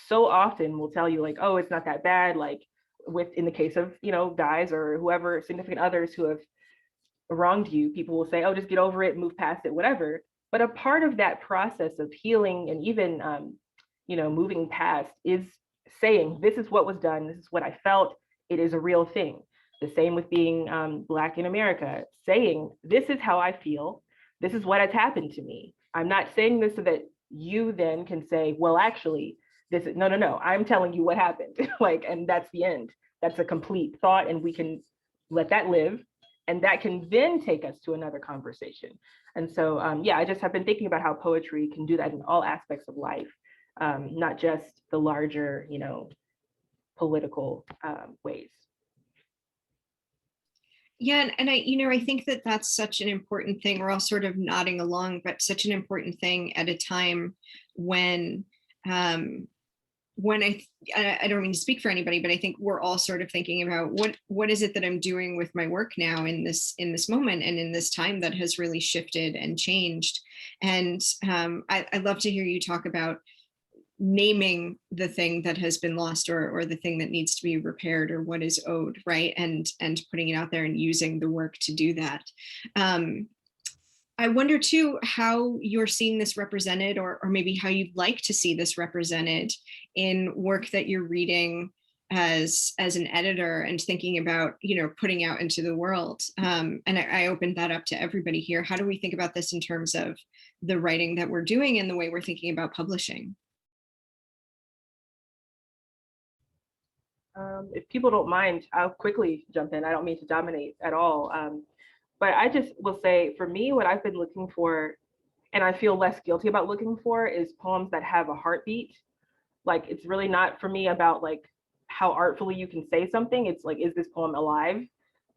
so often will tell you like, oh, it's not that bad. Like in the case of, guys or whoever, significant others who have wronged you, people will say, oh, just get over it, move past it, whatever. But a part of that process of healing and even, moving past is saying, this is what was done, this is what I felt, it is a real thing. The same with being Black in America, saying, this is how I feel, this is what has happened to me. I'm not saying this so that you then can say, well, actually, this is, no, I'm telling you what happened. And that's the end. That's a complete thought, and we can let that live. And that can then take us to another conversation. And so, I just have been thinking about how poetry can do that in all aspects of life, not just the larger, political ways. Yeah, and I think that that's such an important thing. We're all sort of nodding along, but such an important thing at a time when I don't mean to speak for anybody, but I think we're all sort of thinking about what is it that I'm doing with my work now in this moment and in this time that has really shifted and changed. And I love to hear you talk about naming the thing that has been lost or the thing that needs to be repaired or what is owed, right? And putting it out there and using the work to do that. I wonder too how you're seeing this represented, or maybe how you'd like to see this represented in work that you're reading as an editor and thinking about, putting out into the world. And I opened that up to everybody here. How do we think about this in terms of the writing that we're doing and the way we're thinking about publishing? If people don't mind, I'll quickly jump in. I don't mean to dominate at all. But I just will say, for me, what I've been looking for, and I feel less guilty about looking for, is poems that have a heartbeat. Like, it's really not for me about like how artfully you can say something. It's like, is this poem alive?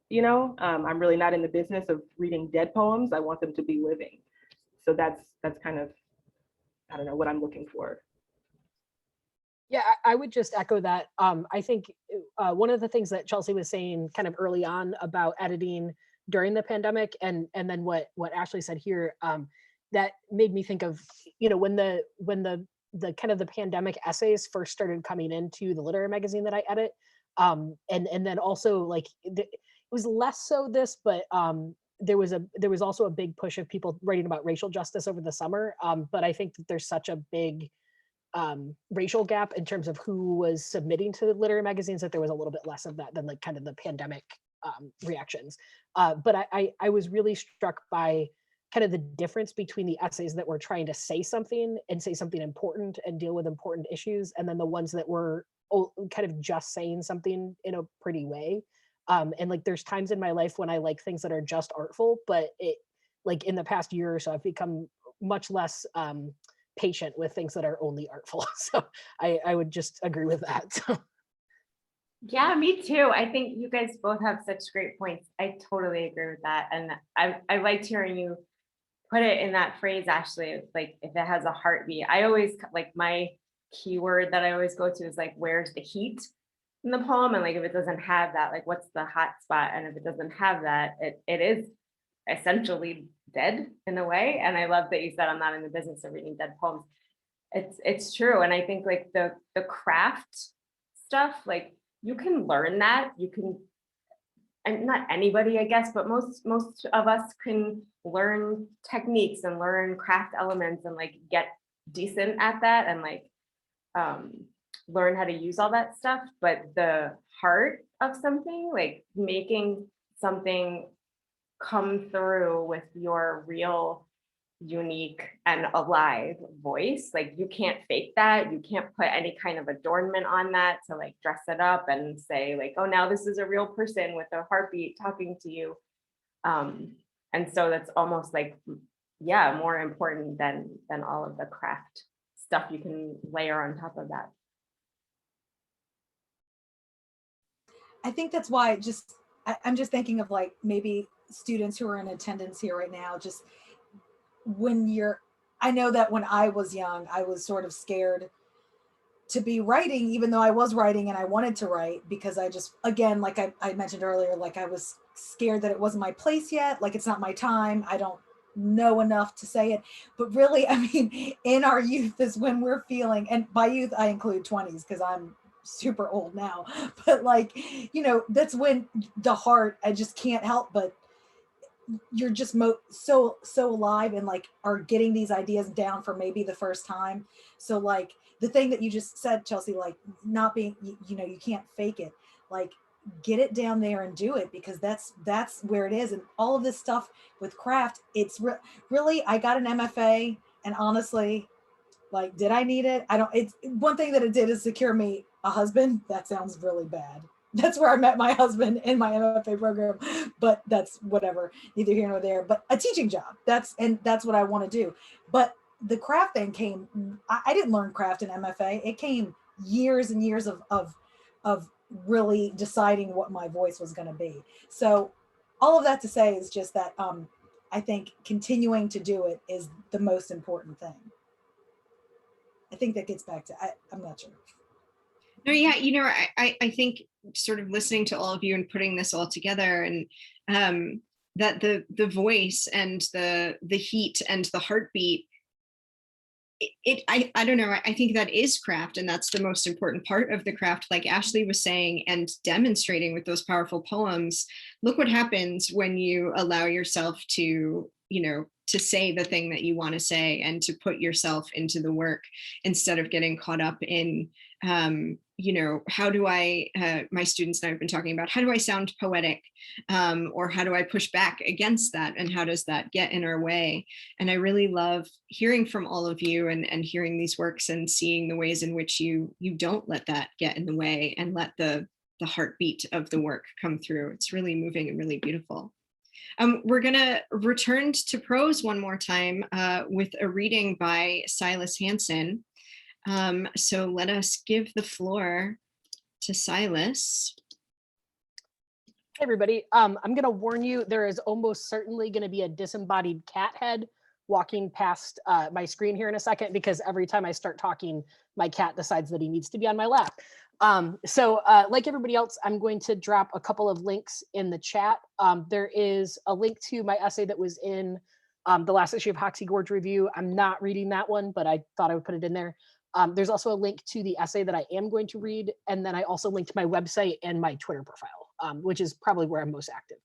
I'm really not in the business of reading dead poems. I want them to be living. So that's kind of, I don't know, what I'm looking for. Yeah, I would just echo that. I think one of the things that Chelsea was saying kind of early on about editing during the pandemic, and then what Ashley said here, that made me think of, when the kind of the pandemic essays first started coming into the literary magazine that I edit, and then also like it was less so this, but there was also a big push of people writing about racial justice over the summer. But I think that there's such a big racial gap in terms of who was submitting to the literary magazines that there was a little bit less of that than like kind of the pandemic reactions. But I was really struck by kind of the difference between the essays that were trying to say something and say something important and deal with important issues, and then the ones that were kind of just saying something in a pretty way. And like there's times in my life when I like things that are just artful, but it like in the past year or so, I've become much less patient with things that are only artful. So I would just agree with that. So. Yeah, me too. I think you guys both have such great points. I totally agree with that. And I liked hearing you put it in that phrase, Ashley. It's like, if it has a heartbeat, I always like my keyword that I always go to is like, where's the heat in the poem? And like, if it doesn't have that, like, what's the hot spot? And if it doesn't have that, it is essentially dead in a way. And I love that you said, I'm not in the business of reading dead poems. It's true. And I think like the craft stuff, like you can learn that. You can, and not anybody, I guess, but most of us can learn techniques and learn craft elements and like get decent at that and like learn how to use all that stuff. But the heart of something, like making something come through with your real, unique and alive voice, like you can't fake that. You can't put any kind of adornment on that to like dress it up and say like, oh, now this is a real person with a heartbeat talking to you. And so that's almost like, yeah, more important than all of the craft stuff you can layer on top of that. I think that's why I'm just thinking of like maybe students who are in attendance here right now, just I know that when I was young, I was sort of scared to be writing, even though I was writing and I wanted to write, because I just, again, like I mentioned earlier, like I was scared that it wasn't my place yet. Like it's not my time. I don't know enough to say it. But really, I mean, in our youth is when we're feeling, and by youth, I include 20s because I'm super old now, but like, you know, that's when the heart, I just can't help but you're just so alive and like are getting these ideas down for maybe the first time. So like the thing that you just said, Chelsea, like not being, you know, you can't fake it, like get it down there and do it, because that's where it is. And all of this stuff with craft, it's really, I got an MFA, and honestly, like, did I need it? I don't, it's one thing that it did is secure me a husband. That sounds really bad. That's where I met my husband in my MFA program, but that's whatever, neither here nor there. But a teaching job, that's what I want to do. But the craft thing came, I didn't learn craft in MFA. It came years and years of really deciding what my voice was going to be. So all of that to say is just that I think continuing to do it is the most important thing. I think that gets back to, I'm not sure. No, yeah, you know, I think sort of listening to all of you and putting this all together, and that the voice and the heat and the heartbeat, I don't know, I think that is craft, and that's the most important part of the craft, like Ashley was saying and demonstrating with those powerful poems. Look what happens when you allow yourself to, you know, to say the thing that you want to say and to put yourself into the work instead of getting caught up in you know, how do I, my students and I have been talking about, how do I sound poetic, or how do I push back against that, and how does that get in our way? And I really love hearing from all of you and hearing these works and seeing the ways in which you don't let that get in the way and let the heartbeat of the work come through. It's really moving and really beautiful. We're gonna return to prose one more time with a reading by Silas Hansen. So let us give the floor to Silas. Hey everybody, I'm gonna warn you, there is almost certainly gonna be a disembodied cat head walking past my screen here in a second, because every time I start talking, my cat decides that he needs to be on my lap. So like everybody else, I'm going to drop a couple of links in the chat. There is a link to my essay that was in the last issue of Hoxie Gorge Review. I'm not reading that one, but I thought I would put it in there. There's also a link to the essay that I am going to read. And then I also linked my website and my Twitter profile, which is probably where I'm most active.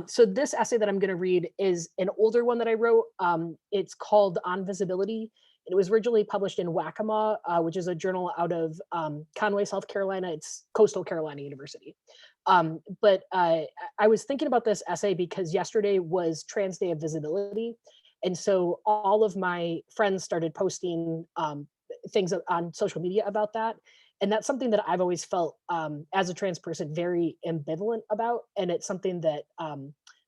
So this essay that I'm going to read is an older one that I wrote. It's called On Visibility. It was originally published in Waccamaw, which is a journal out of Conway, South Carolina. It's Coastal Carolina University. But I was thinking about this essay because yesterday was Trans Day of Visibility. And so all of my friends started posting things on social media about that. And that's something that I've always felt as a trans person very ambivalent about. And it's something that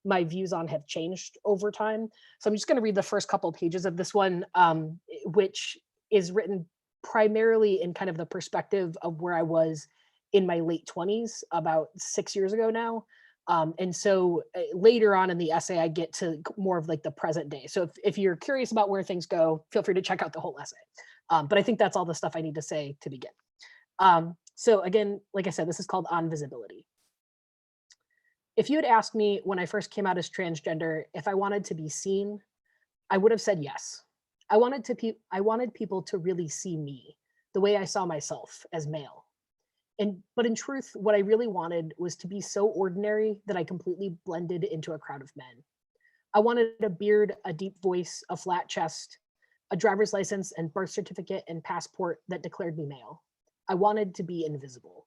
my views on have changed over time. So I'm just going to read the first couple pages of this one, which is written primarily in kind of the perspective of where I was in my late 20s, about 6 years ago now. And so later on in the essay, I get to more of like the present day. So if you're curious about where things go, feel free to check out the whole essay. But I think that's all the stuff I need to say to begin. So again, like I said, this is called On Visibility. If you had asked me when I first came out as transgender if I wanted to be seen, I would have said yes. I wanted people to really see me the way I saw myself as male. But in truth, what I really wanted was to be so ordinary that I completely blended into a crowd of men. I wanted a beard, a deep voice, a flat chest, a driver's license and birth certificate and passport that declared me male. I wanted to be invisible.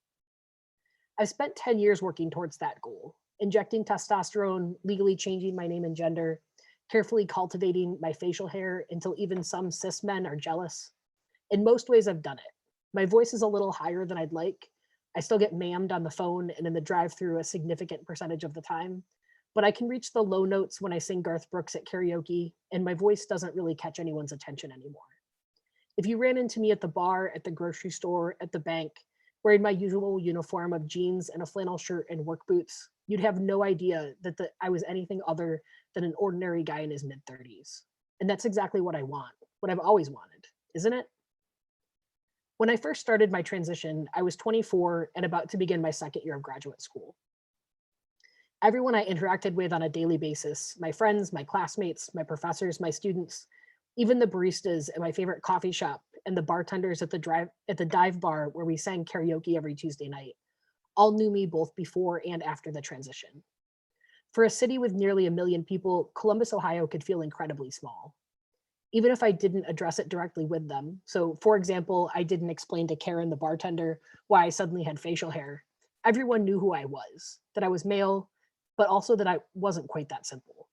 I've spent 10 years working towards that goal, injecting testosterone, legally changing my name and gender, carefully cultivating my facial hair until even some cis men are jealous. In most ways, I've done it. My voice is a little higher than I'd like. I still get mammed on the phone and in the drive-thru a significant percentage of the time, but I can reach the low notes when I sing Garth Brooks at karaoke, and my voice doesn't really catch anyone's attention anymore. If you ran into me at the bar, at the grocery store, at the bank, wearing my usual uniform of jeans and a flannel shirt and work boots, you'd have no idea that I was anything other than an ordinary guy in his mid-30s. And that's exactly what I want, what I've always wanted, isn't it? When I first started my transition, I was 24 and about to begin my second year of graduate school. Everyone I interacted with on a daily basis, my friends, my classmates, my professors, my students, even the baristas at my favorite coffee shop and the bartenders at the dive bar where we sang karaoke every Tuesday night, all knew me both before and after the transition. For a city with nearly 1 million people, Columbus, Ohio could feel incredibly small. Even if I didn't address it directly with them. So for example, I didn't explain to Karen, the bartender, why I suddenly had facial hair. Everyone knew who I was, that I was male, but also that I wasn't quite that simple.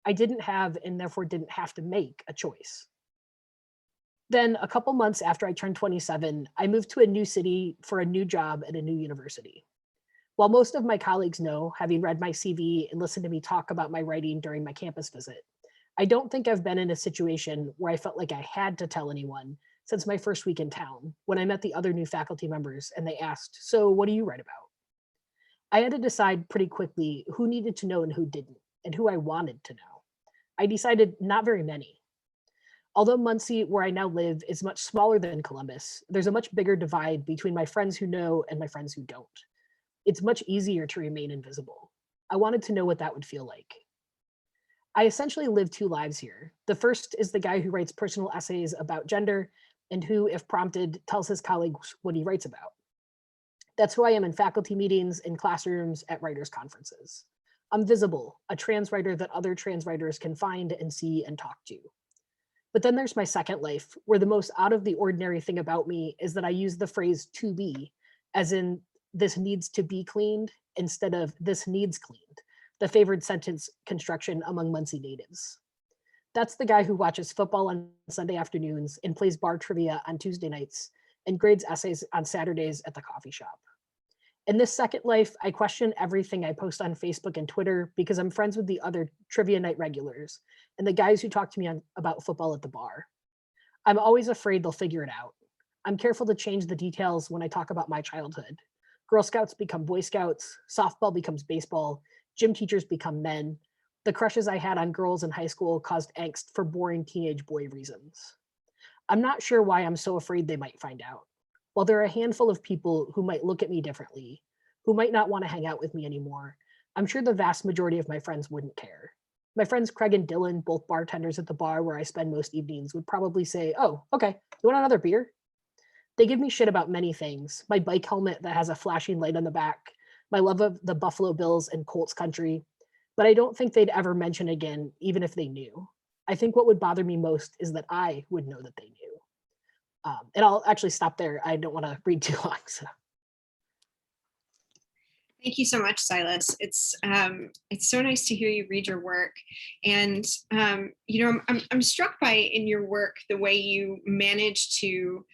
I didn't have and therefore didn't have to make a choice. Then a couple months after I turned 27, I moved to a new city for a new job at a new university. While most of my colleagues know, having read my CV and listened to me talk about my writing during my campus visit, I don't think I've been in a situation where I felt like I had to tell anyone since my first week in town, when I met the other new faculty members and they asked, "So what do you write about?" I had to decide pretty quickly who needed to know and who didn't, and who I wanted to know. I decided not very many. Although Muncie, where I now live, is much smaller than Columbus, there's a much bigger divide between my friends who know and my friends who don't. It's much easier to remain invisible. I wanted to know what that would feel like. I essentially live two lives here. The first is the guy who writes personal essays about gender and who, if prompted, tells his colleagues what he writes about. That's who I am in faculty meetings, in classrooms, at writers' conferences. I'm visible, a trans writer that other trans writers can find and see and talk to. But then there's my second life, where the most out of the ordinary thing about me is that I use the phrase "to be," as in this needs to be cleaned, instead of this needs cleaned, the favored sentence construction among Muncie natives. That's the guy who watches football on Sunday afternoons and plays bar trivia on Tuesday nights and grades essays on Saturdays at the coffee shop. In this second life, I question everything I post on Facebook and Twitter because I'm friends with the other trivia night regulars and the guys who talk to me about football at the bar. I'm always afraid they'll figure it out. I'm careful to change the details when I talk about my childhood. Girl Scouts become Boy Scouts, softball becomes baseball, gym teachers become men. The crushes I had on girls in high school caused angst for boring teenage boy reasons. I'm not sure why I'm so afraid they might find out. While there are a handful of people who might look at me differently, who might not want to hang out with me anymore, I'm sure the vast majority of my friends wouldn't care. My friends Craig and Dylan, both bartenders at the bar where I spend most evenings, would probably say, "Oh, okay, you want another beer?" They give me shit about many things. My bike helmet that has a flashing light on the back, my love of the Buffalo Bills and Colts country, but I don't think they'd ever mention again, even if they knew. I think what would bother me most is that I would know that they knew. And I'll actually stop there. I don't want to read too long. So. Thank you so much, Silas. It's so nice to hear you read your work, and I'm struck by in your work the way you manage to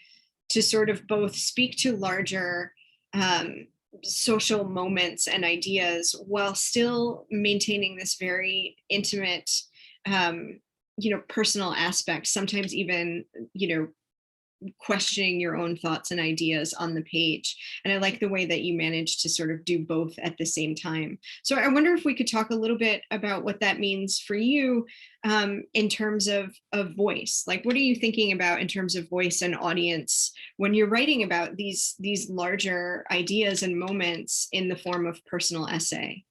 to sort of both speak to larger social moments and ideas while still maintaining this very intimate, personal aspect, sometimes even, questioning your own thoughts and ideas on the page. And I like the way that you managed to sort of do both at the same time. So I wonder if we could talk a little bit about what that means for you in terms of voice. Like, what are you thinking about in terms of voice and audience when you're writing about these larger ideas and moments in the form of personal essay?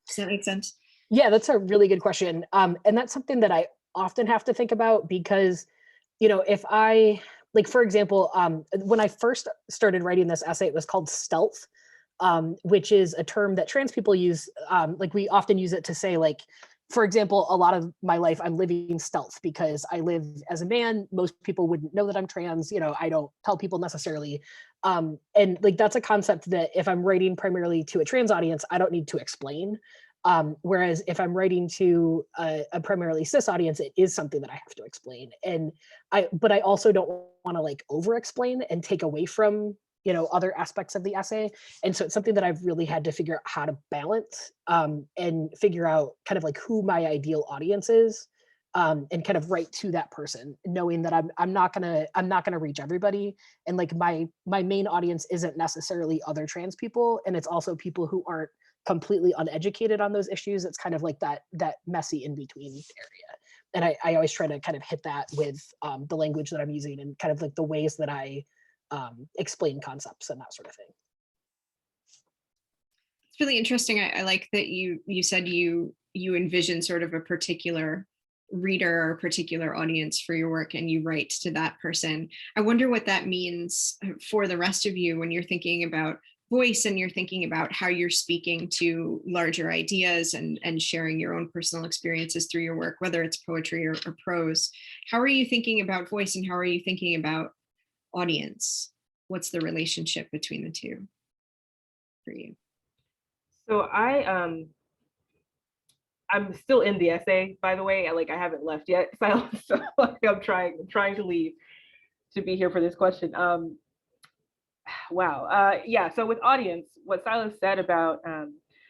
Does that make sense? Yeah, that's a really good question. And that's something that I often have to think about because, if I, like, for example, when I first started writing this essay, it was called stealth, which is a term that trans people use. Like, we often use it to say, like, for example, a lot of my life I'm living stealth because I live as a man. Most people wouldn't know that I'm trans. I don't tell people necessarily. And like, that's a concept that if I'm writing primarily to a trans audience, I don't need to explain. Whereas if I'm writing to a primarily cis audience, it is something that I have to explain. But I also don't want to like over explain and take away from, other aspects of the essay. And so it's something that I've really had to figure out how to balance and figure out kind of like who my ideal audience is, and kind of write to that person, knowing that I'm not gonna reach everybody. And like my main audience isn't necessarily other trans people. And it's also people who aren't completely uneducated on those issues. It's kind of like that messy in between area. And I always try to kind of hit that with the language that I'm using and kind of like the ways that I explain concepts and that sort of thing. It's really interesting. I like that you said you envision sort of a particular reader or particular audience for your work and you write to that person. I wonder what that means for the rest of you when you're thinking about voice and you're thinking about how you're speaking to larger ideas and sharing your own personal experiences through your work, whether it's poetry or prose. How are you thinking about voice and how are you thinking about audience? What's the relationship between the two for you? So I'm still in the essay, by the way. I haven't left yet, Silas. So I'm trying to leave to be here for this question. Wow. Yeah. So with audience, what Silas said about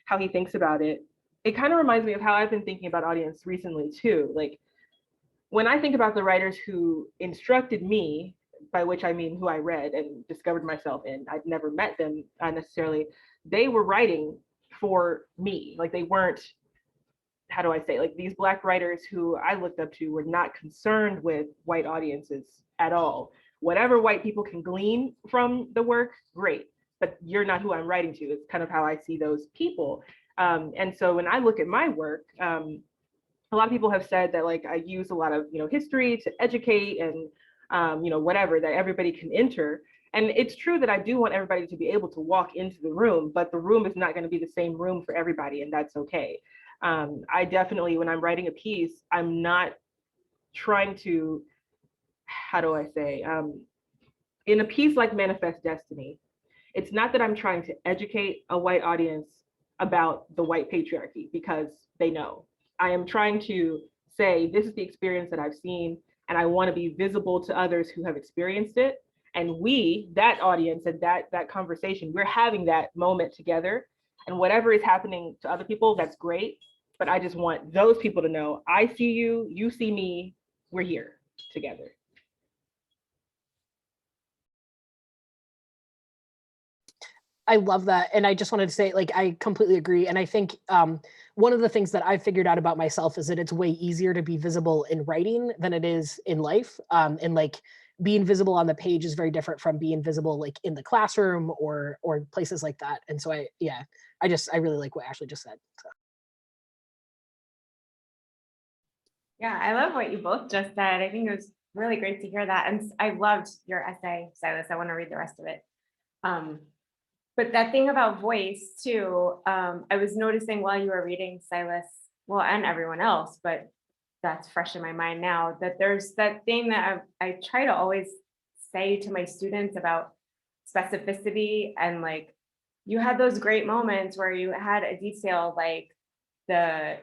how he thinks about it, it kind of reminds me of how I've been thinking about audience recently too. Like, when I think about the writers who instructed me, by which I mean who I read and discovered myself in, I'd never met them necessarily. They were writing for me. Like, they weren't, how do I say, like, these Black writers who I looked up to were not concerned with white audiences at all. Whatever white people can glean from the work, great, but you're not who I'm writing to. It's kind of how I see those people. And so when I look at my work, a lot of people have said that, like, I use a lot of, history to educate and, whatever, that everybody can enter. And it's true that I do want everybody to be able to walk into the room, but the room is not going to be the same room for everybody, and that's okay. I definitely, when I'm writing a piece, I'm not trying to, how do I say, in a piece like Manifest Destiny, it's not that I'm trying to educate a white audience about the white patriarchy because they know. I am trying to say, this is the experience that I've seen, and I want to be visible to others who have experienced it. And we, that audience and that conversation, we're having that moment together. And whatever is happening to other people, that's great. But I just want those people to know, I see you, you see me, we're here together. I love that. And I just wanted to say, like, I completely agree. And I think one of the things that I've figured out about myself is that it's way easier to be visible in writing than it is in life. And like, being visible on the page is very different from being visible like in the classroom or places like that. And so I really like what Ashley just said. So. Yeah, I love what you both just said. I think it was really great to hear that. And I loved your essay, Silas. I want to read the rest of it. But that thing about voice too, I was noticing while you were reading, Silas, well, and everyone else, but that's fresh in my mind now, that there's that thing that I try to always say to my students about specificity. And like, you had those great moments where you had a detail like I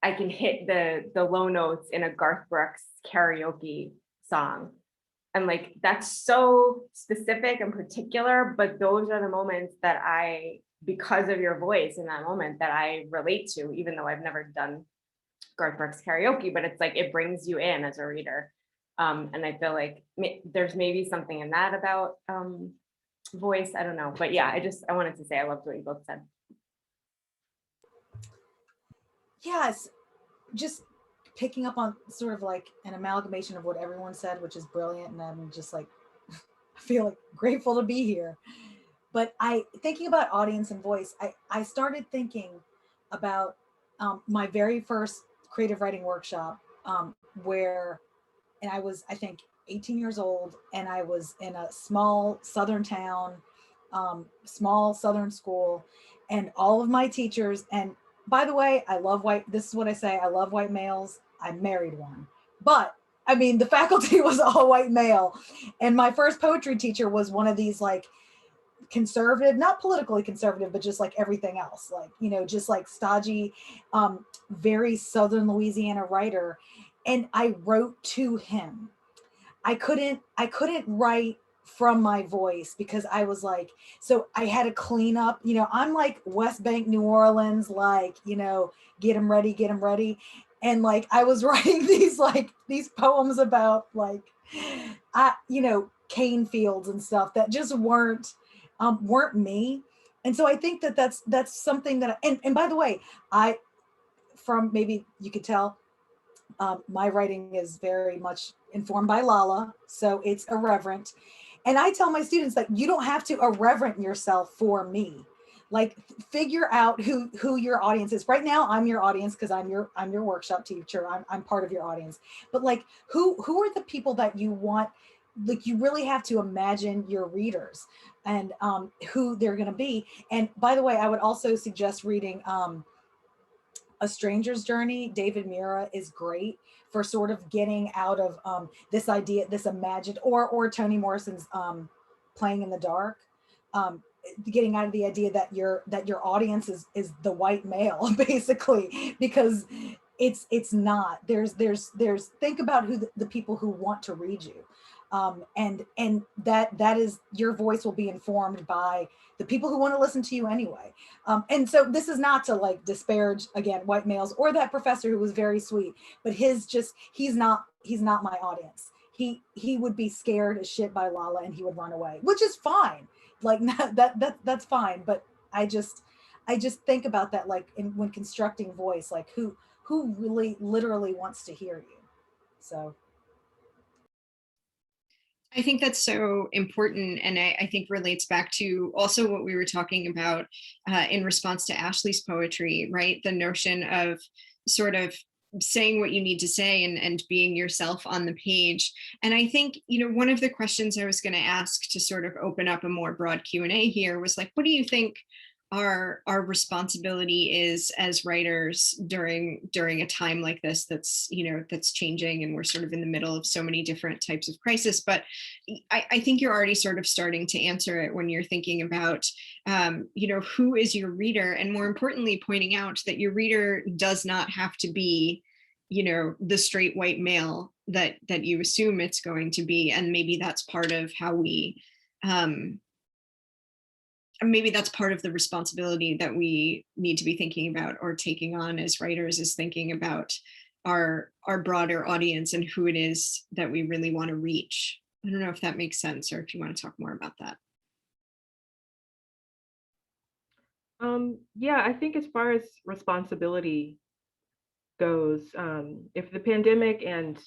can hit the low notes in a Garth Brooks karaoke song. And like, that's so specific and particular, but those are the moments that because of your voice in that moment, that I relate to, even though I've never done Garth Brooks karaoke, but it's like, it brings you in as a reader. And I feel like there's maybe something in that about voice, I don't know. But yeah, I wanted to say, I loved what you both said. Yes, just picking up on sort of like an amalgamation of what everyone said, which is brilliant. And I'm just like, I feel like grateful to be here. But thinking about audience and voice, I started thinking about my very first creative writing workshop and I was, I think, 18 years old, and I was in a small Southern town, small Southern school, and all of my teachers, and by the way, this is what I say, I love white males. I married one. But I mean, the faculty was all white male. And my first poetry teacher was one of these like conservative, not politically conservative, but just like everything else, like, just like stodgy, very Southern Louisiana writer. And I wrote to him. I couldn't write from my voice because I was like, so I had to clean up, I'm like West Bank, New Orleans, like, get them ready. And like, I was writing these poems about like, cane fields and stuff that just weren't me. And so I think that's something that, and by the way, from maybe you could tell, my writing is very much informed by Lala, so it's irreverent. And I tell my students that you don't have to irreverent yourself for me. Like, figure out who your audience is. Right now, I'm your audience because I'm your workshop teacher. I'm part of your audience. But like, who are the people that you want? Like, you really have to imagine your readers and who they're going to be. And by the way, I would also suggest reading A Stranger's Journey. David Mura is great for sort of getting out of this idea, this imagined, or Toni Morrison's Playing in the Dark, getting out of the idea that your audience is the white male, basically, because it's not. There's think about who the people who want to read you. And that is, your voice will be informed by the people who want to listen to you anyway. And so this is not to like disparage, again, white males or that professor who was very sweet, but he's not my audience. He would be scared as shit by Lala and he would run away, which is fine. Like, that's fine. But I just think about that, like, when constructing voice, like who really literally wants to hear you. So I think that's so important, and I think relates back to also what we were talking about in response to Ashley's poetry, right? The notion of sort of saying what you need to say and being yourself on the page. And I think, one of the questions I was going to ask to sort of open up a more broad Q&A here was like, what do you think our responsibility is as writers during a time like this that's changing, and we're sort of in the middle of so many different types of crisis. But I think you're already sort of starting to answer it when you're thinking about who is your reader, and more importantly, pointing out that your reader does not have to be the straight white male that you assume it's going to be. And maybe that's part of how we maybe that's part of the responsibility that we need to be thinking about or taking on as writers, is thinking about our broader audience and who it is that we really want to reach. I don't know if that makes sense, or if you want to talk more about that. Yeah, I think as far as responsibility goes, if the pandemic and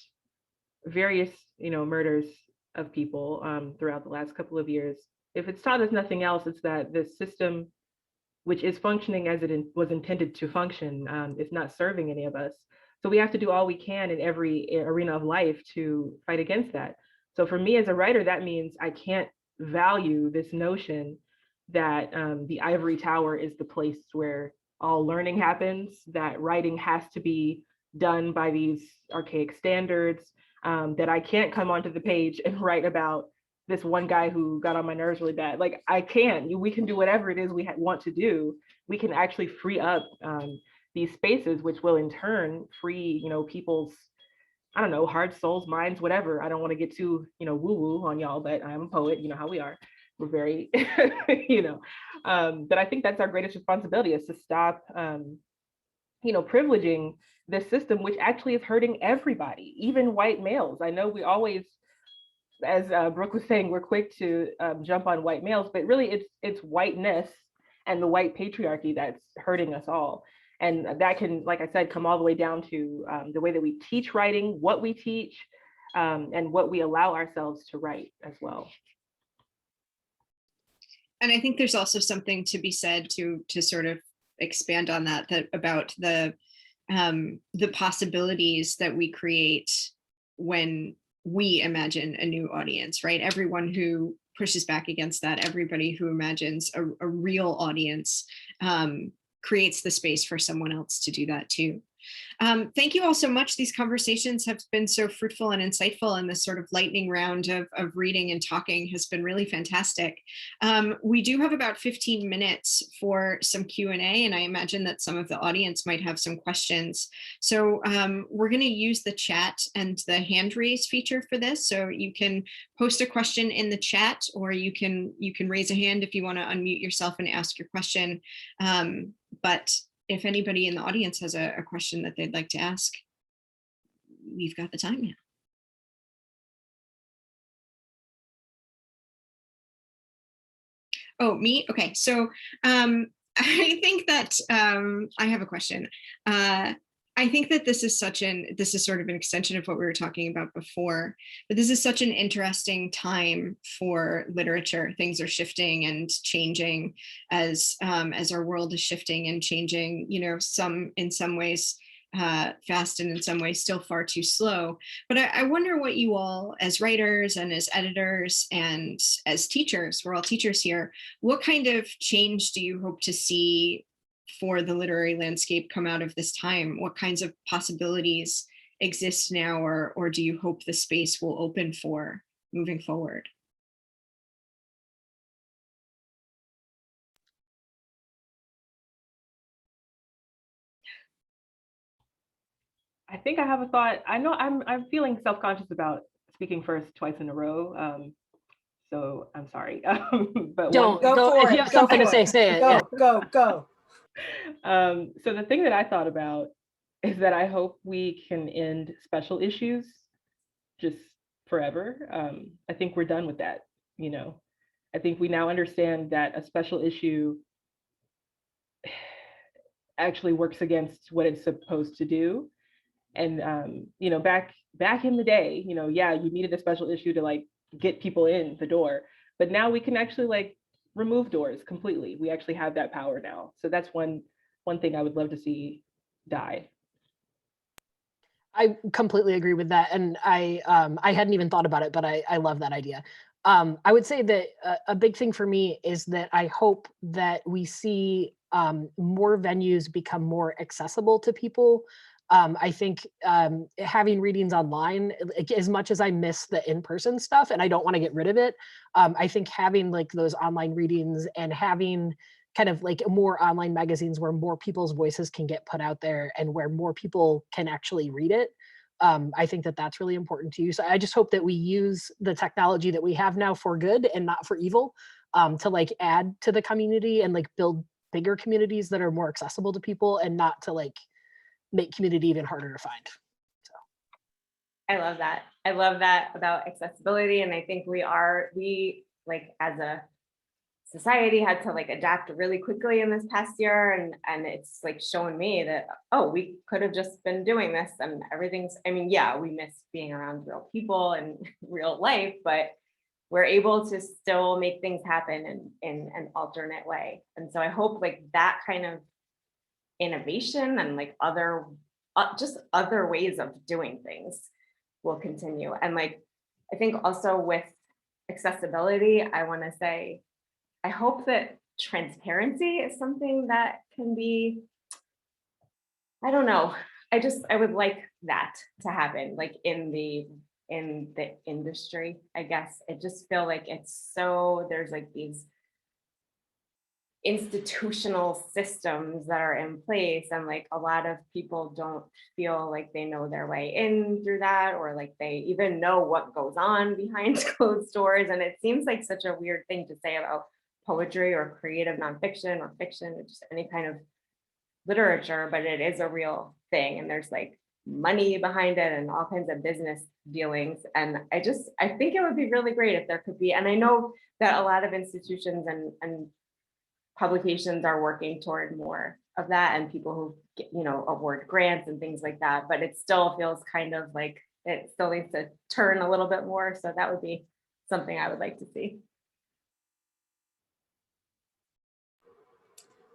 various, murders of people throughout the last couple of years, if it's taught us nothing else, it's that the system, which is functioning as it was intended to function, is not serving any of us. So we have to do all we can in every arena of life to fight against that. So for me as a writer, that means I can't value this notion that the ivory tower is the place where all learning happens, that writing has to be done by these archaic standards, that I can't come onto the page and write about this one guy who got on my nerves really bad. Like, I can't. We can do whatever it is we want to do. We can actually free up these spaces, which will in turn free, people's I don't know, hearts, souls, minds, whatever. I don't want to get too, woo-woo on y'all, but I'm a poet, you know how we are. We're very, but I think that's our greatest responsibility, is to stop, privileging this system, which actually is hurting everybody, even white males. I know we always, as Brooke was saying, we're quick to jump on white males, but really it's whiteness and the white patriarchy that's hurting us all. And that can, like I said, come all the way down to the way that we teach writing, what we teach, and what we allow ourselves to write as well. And I think there's also something to be said to sort of expand on that about the possibilities that we create when we imagine a new audience, right? Everyone who pushes back against that, everybody who imagines a real audience, creates the space for someone else to do that too. Thank you all so much. These conversations have been so fruitful and insightful, and this sort of lightning round of reading and talking has been really fantastic. We do have about 15 minutes for some Q&A, and I imagine that some of the audience might have some questions. So we're going to use the chat and the hand raise feature for this. So you can post a question in the chat, or you can raise a hand if you want to unmute yourself and ask your question. But if anybody in the audience has a question that they'd like to ask, we've got the time now. Oh, me? Okay, so I think that I have a question. I think that this is sort of an extension of what we were talking about before, but this is such an interesting time for literature. Things are shifting and changing as our world is shifting and changing, in some ways fast, and in some ways still far too slow. But I wonder what you all, as writers and as editors and as teachers, we're all teachers here, what kind of change do you hope to see for the literary landscape come out of this time? What kinds of possibilities exist now, or do you hope the space will open for moving forward? I think I have a thought. I know I'm feeling self-conscious about speaking first twice in a row. So I'm sorry. But Don't Go go for if it. you have Go something to for say, it. say it. Go, Yeah. go. So the thing that I thought about is that I hope we can end special issues just forever. I think we're done with that. I think we now understand that a special issue actually works against what it's supposed to do. And back in the day, yeah, you needed a special issue to like get people in the door, but now we can actually like remove doors completely. We actually have that power now. So that's one thing I would love to see die. I completely agree with that, and I hadn't even thought about it, but I love that idea. I would say that a big thing for me is that I hope that we see more venues become more accessible to people. I think having readings online, like, as much as I miss the in-person stuff, and I don't want to get rid of it, I think having like those online readings and having kind of like more online magazines where more people's voices can get put out there and where more people can actually read it. I think that that's really important to you. So I just hope that we use the technology that we have now for good and not for evil, to like add to the community and like build bigger communities that are more accessible to people, and not to like make community even harder to find. So I love that. I love that about accessibility. And I think we like as a society had to like adapt really quickly in this past year. And it's like showing me that, oh, we could have just been doing this and everything's, I mean, yeah, we miss being around real people and real life, but we're able to still make things happen in an alternate way. And so I hope like that kind of innovation and like just other ways of doing things will continue. And like, I think also with accessibility, I want to say, I hope that transparency is something that can be, I don't know, I would like that to happen, like in the industry, I guess. I just feel like it's so, there's like these institutional systems that are in place, and like a lot of people don't feel like they know their way in through that, or like they even know what goes on behind closed doors. And it seems like such a weird thing to say about poetry or creative nonfiction or fiction or just any kind of literature, but it is a real thing, and there's like money behind it and all kinds of business dealings. And I think it would be really great if there could be, and I know that a lot of institutions and publications are working toward more of that, and people who get, award grants and things like that, but it still feels kind of like it still needs to turn a little bit more. So that would be something I would like to see.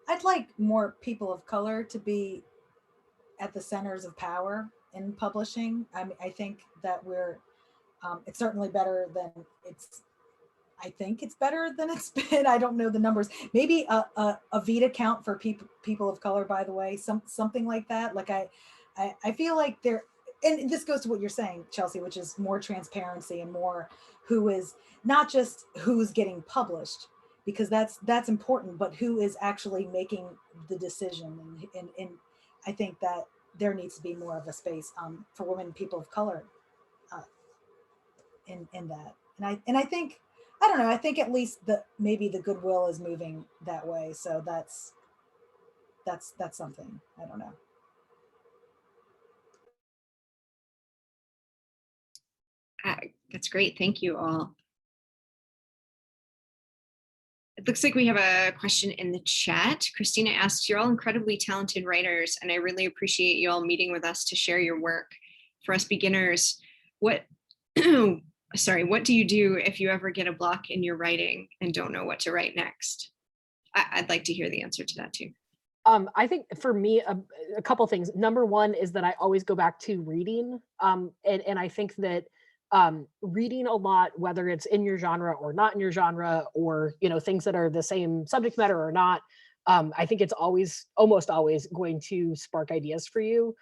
I'd like more people of color to be at the centers of power in publishing. I mean, I think that it's certainly better than I think it's better than it's been. I don't know the numbers. Maybe a Vita count for people of color, by the way, something like that. Like I feel like and this goes to what you're saying, Chelsea, which is more transparency and more who is not just who's getting published, because that's important, but who is actually making the decision. And I think that there needs to be more of a space for women, people of color, in that. And I think, I don't know, I think at least maybe the goodwill is moving that way. So that's something. I don't know. That's great. Thank you all. It looks like we have a question in the chat. Christina asks, you're all incredibly talented writers, and I really appreciate you all meeting with us to share your work. For us beginners, what do you do if you ever get a block in your writing and don't know what to write next? I'd like to hear the answer to that too. I think for me, a couple things. Number one is that I always go back to reading. And I think that reading a lot, whether it's in your genre or not in your genre, or, things that are the same subject matter or not, I think it's almost always going to spark ideas for you.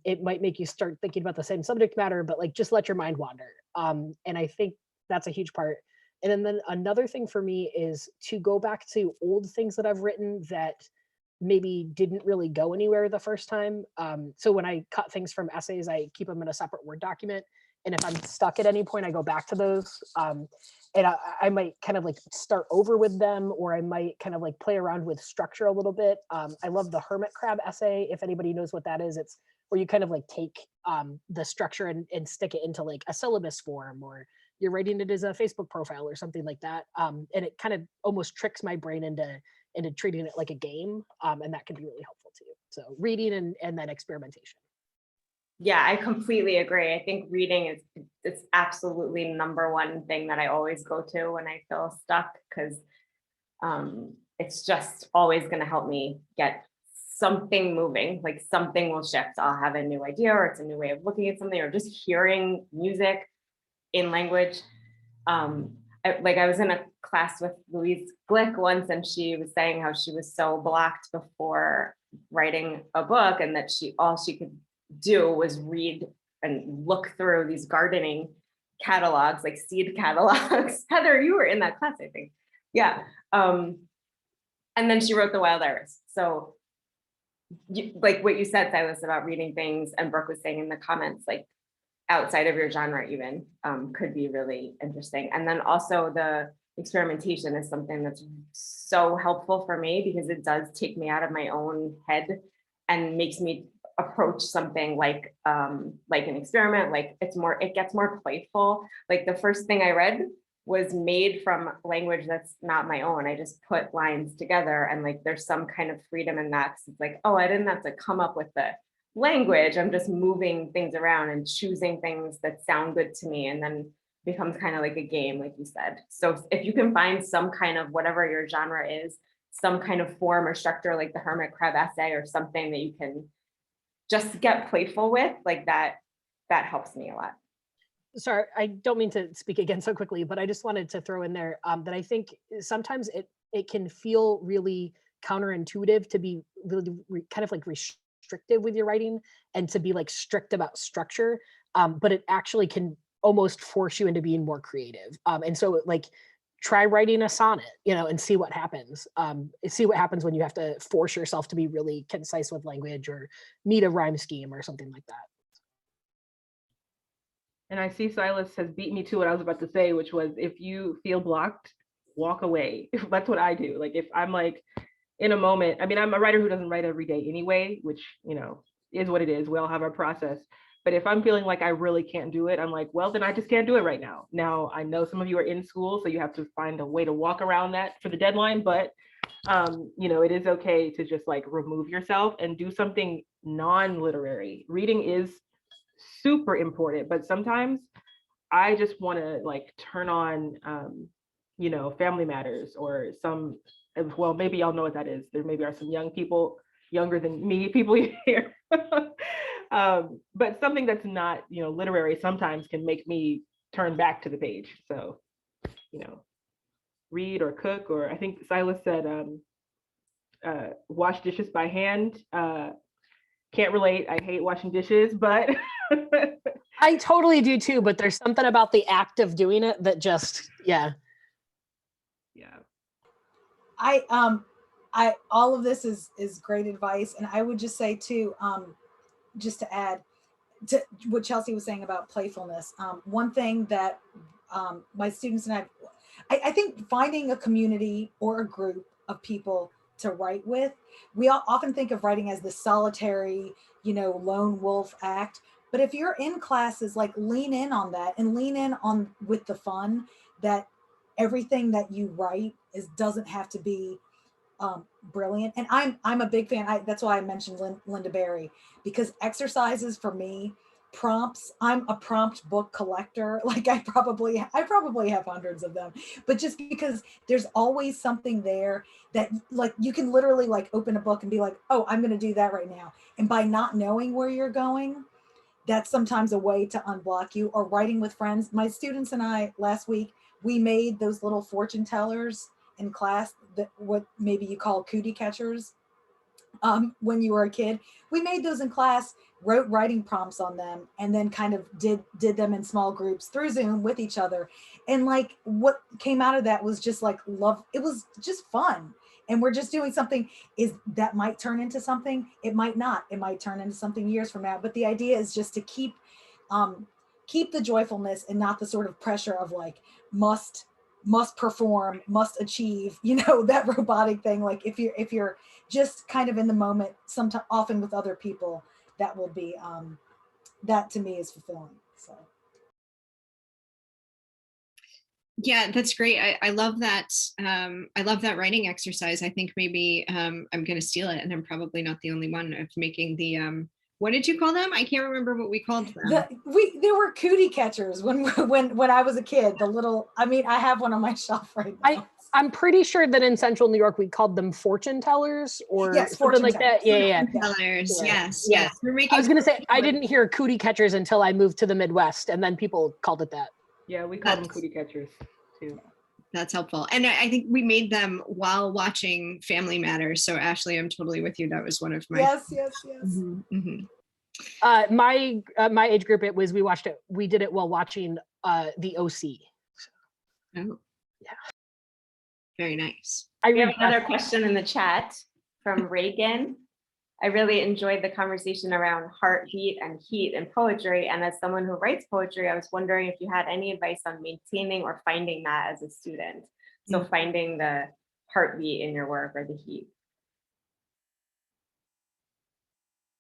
It might make you start thinking about the same subject matter, but like, just let your mind wander. And I think that's a huge part. And then another thing for me is to go back to old things that I've written that maybe didn't really go anywhere the first time. So when I cut things from essays, I keep them in a separate Word document. And if I'm stuck at any point, I go back to those. And I might kind of like start over with them, or I might kind of like play around with structure a little bit. I love the hermit crab essay. If anybody knows what that is, it's where you kind of like take the structure and stick it into like a syllabus form, or you're writing it as a Facebook profile or something like that. And it kind of almost tricks my brain into treating it like a game. And that can be really helpful too. So reading and then experimentation. Yeah, I completely agree. I think reading it's absolutely number one thing that I always go to when I feel stuck, because it's just always going to help me get something moving. Like something will shift. I'll have a new idea, or it's a new way of looking at something, or just hearing music in language. I was in a class with Louise Glick once, and she was saying how she was so blocked before writing a book, and that all she could do was read and look through these gardening catalogs, like seed catalogs. Heather, you were in that class, I think. Yeah. And then she wrote The Wild Iris. So like what you said, Silas, about reading things, and Brooke was saying in the comments, like outside of your genre even, could be really interesting. And then also the experimentation is something that's so helpful for me, because it does take me out of my own head and makes me approach something like an experiment. Like it gets more playful. Like the first thing I read was made from language that's not my own. I just put lines together, and like there's some kind of freedom in that, because it's like, oh, I didn't have to come up with the language. I'm just moving things around and choosing things that sound good to me, and then becomes kind of like a game, like you said. So if you can find some kind of, whatever your genre is, some kind of form or structure, like the hermit crab essay, or something that you can just get playful with, like that helps me a lot. Sorry, I don't mean to speak again so quickly, but I just wanted to throw in there that I think sometimes it can feel really counterintuitive to be really kind of like restrictive with your writing, and to be like strict about structure, but it actually can almost force you into being more creative. And so like try writing a sonnet, and see what happens. See what happens when you have to force yourself to be really concise with language or meet a rhyme scheme or something like that. And I see Silas has beat me to what I was about to say, which was, if you feel blocked, walk away. That's what I do. Like, if I'm like in a moment, I mean, I'm a writer who doesn't write every day anyway, which, is what it is. We all have our process. But if I'm feeling like I really can't do it, I'm like, well, then I just can't do it right now. Now, I know some of you are in school, so you have to find a way to walk around that for the deadline, but it is okay to just like remove yourself and do something non-literary. Reading is super important, but sometimes I just want to like turn on Family Matters or some, well, maybe y'all know what that is. There maybe are some young people, younger than me, people here. But something that's not literary sometimes can make me turn back to the page. So read or cook, or I think Silas said wash dishes by hand. Can't relate. I hate washing dishes, but I totally do too, but there's something about the act of doing it that just, yeah. I all of this is great advice. And I would just say too, just to add to what Chelsea was saying about playfulness. One thing that my students and I think finding a community or a group of people to write with. We all often think of writing as the solitary, lone wolf act. But if you're in classes, like lean in on that and lean in on with the fun that everything that you write doesn't have to be brilliant. And I'm a big fan. That's why I mentioned Linda Berry, because exercises for me, prompts. I'm a prompt book collector. Like I probably have hundreds of them, but just because there's always something there that like you can literally like open a book and be like, oh, I'm going to do that right now. And by not knowing where you're going, that's sometimes a way to unblock you. Or writing with friends. My students and I last week, we made those little fortune tellers in class, that what maybe you call cootie catchers. When you were a kid, we made those in class, wrote writing prompts on them, and then kind of did them in small groups through Zoom with each other. And like what came out of that was just like love. It was just fun. And we're just doing something that might turn into something. It might not. It might turn into something years from now. But the idea is just to keep the joyfulness and not the sort of pressure of like must perform, must achieve, that robotic thing. Like if you're just kind of in the moment, sometimes often with other people, that will be that to me is fulfilling. So yeah, that's great. I love that. I love that writing exercise. I think maybe I'm going to steal it, and I'm probably not the only one of making the what did you call them? I can't remember what we called them. There were cootie catchers when I was a kid. The little, I have one on my shelf right now. I'm pretty sure that in Central New York we called them fortune tellers or something like that. Yeah. Tellers. Yeah. Yes. We're making. I was gonna say I didn't hear cootie catchers until I moved to the Midwest, and then people called it that. Yeah, we call them cootie catchers too. That's helpful. And I think we made them while watching Family Matters. So Ashley, I'm totally with you. That was one of my. Yes. Mm-hmm, mm-hmm. My age group, we did it while watching the OC. Oh, yeah, very nice. We have another question in the chat from Reagan. I really enjoyed the conversation around heartbeat and heat in poetry. And as someone who writes poetry, I was wondering if you had any advice on maintaining or finding that as a student. So finding the heartbeat in your work or the heat.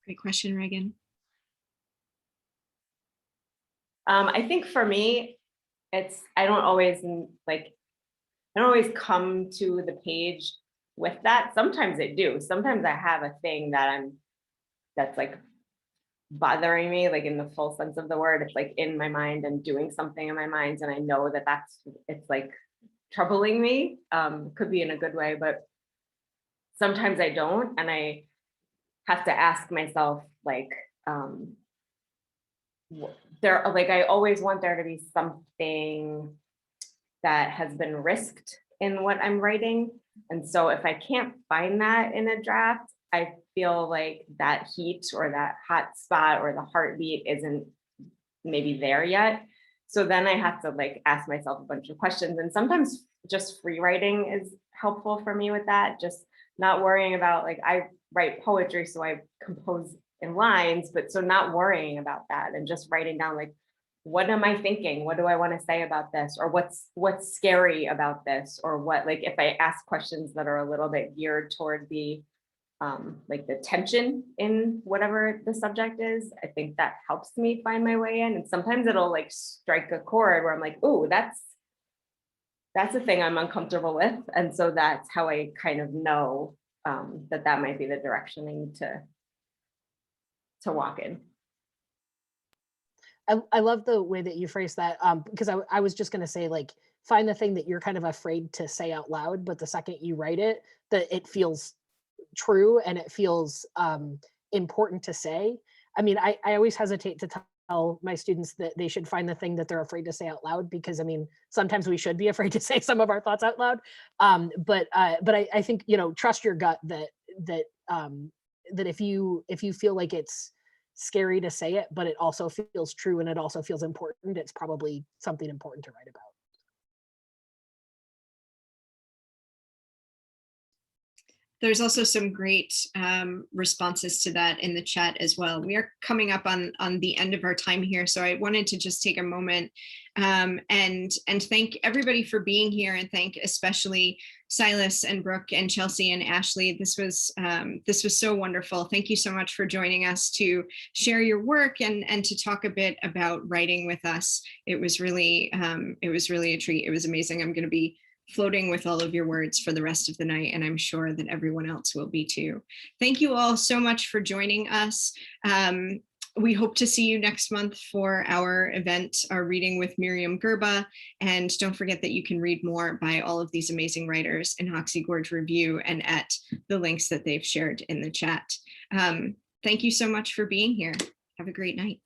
Great question, Reagan. I think for me, I don't always come to the page with that. Sometimes I do. Sometimes I have a thing that's like bothering me, like in the full sense of the word. It's like in my mind and doing something in my mind, and I know it's like troubling me. Could be in a good way, but sometimes I don't, and I have to ask myself like. I always want there to be something that has been risked in what I'm writing. And so if I can't find that in a draft, I feel like that heat or that hot spot or the heartbeat isn't maybe there yet. So then I have to like ask myself a bunch of questions, and sometimes just free writing is helpful for me with that. Just not worrying about, like, I write poetry, so I compose in lines, but so not worrying about that and just writing down, like, what am I thinking? What do I want to say about this? Or what's scary about this? Or what, like, if I ask questions that are a little bit geared toward the like the tension in whatever the subject is, I think that helps me find my way in. And sometimes it'll like strike a chord where I'm like, oh, that's a thing I'm uncomfortable with. And so that's how I kind of know that might be the direction I need to walk in. I love the way that you phrase that, because I was just going to say, like, find the thing that you're kind of afraid to say out loud, but the second you write it, that it feels true and it feels important to say. I mean, I always hesitate to tell my students that they should find the thing that they're afraid to say out loud, because I mean, sometimes we should be afraid to say some of our thoughts out loud. But I think, you know, trust your gut that if you feel like it's scary to say it, but it also feels true and it also feels important, it's probably something important to write about. There's also some great responses to that in the chat as well. We are coming up on the end of our time here, so I wanted to just take a moment and thank everybody for being here, and thank especially Silas and Brooke and Chelsea and Ashley. This was so wonderful. Thank you so much for joining us to share your work and to talk a bit about writing with us. It was really a treat. It was amazing. I'm going to be floating with all of your words for the rest of the night, and I'm sure that everyone else will be too. Thank you all so much for joining us. We hope to see you next month for our event, our reading with Miriam Gerba. And don't forget that you can read more by all of these amazing writers in Hoxie Gorge Review and at the links that they've shared in the chat. Thank you so much for being here. Have a great night.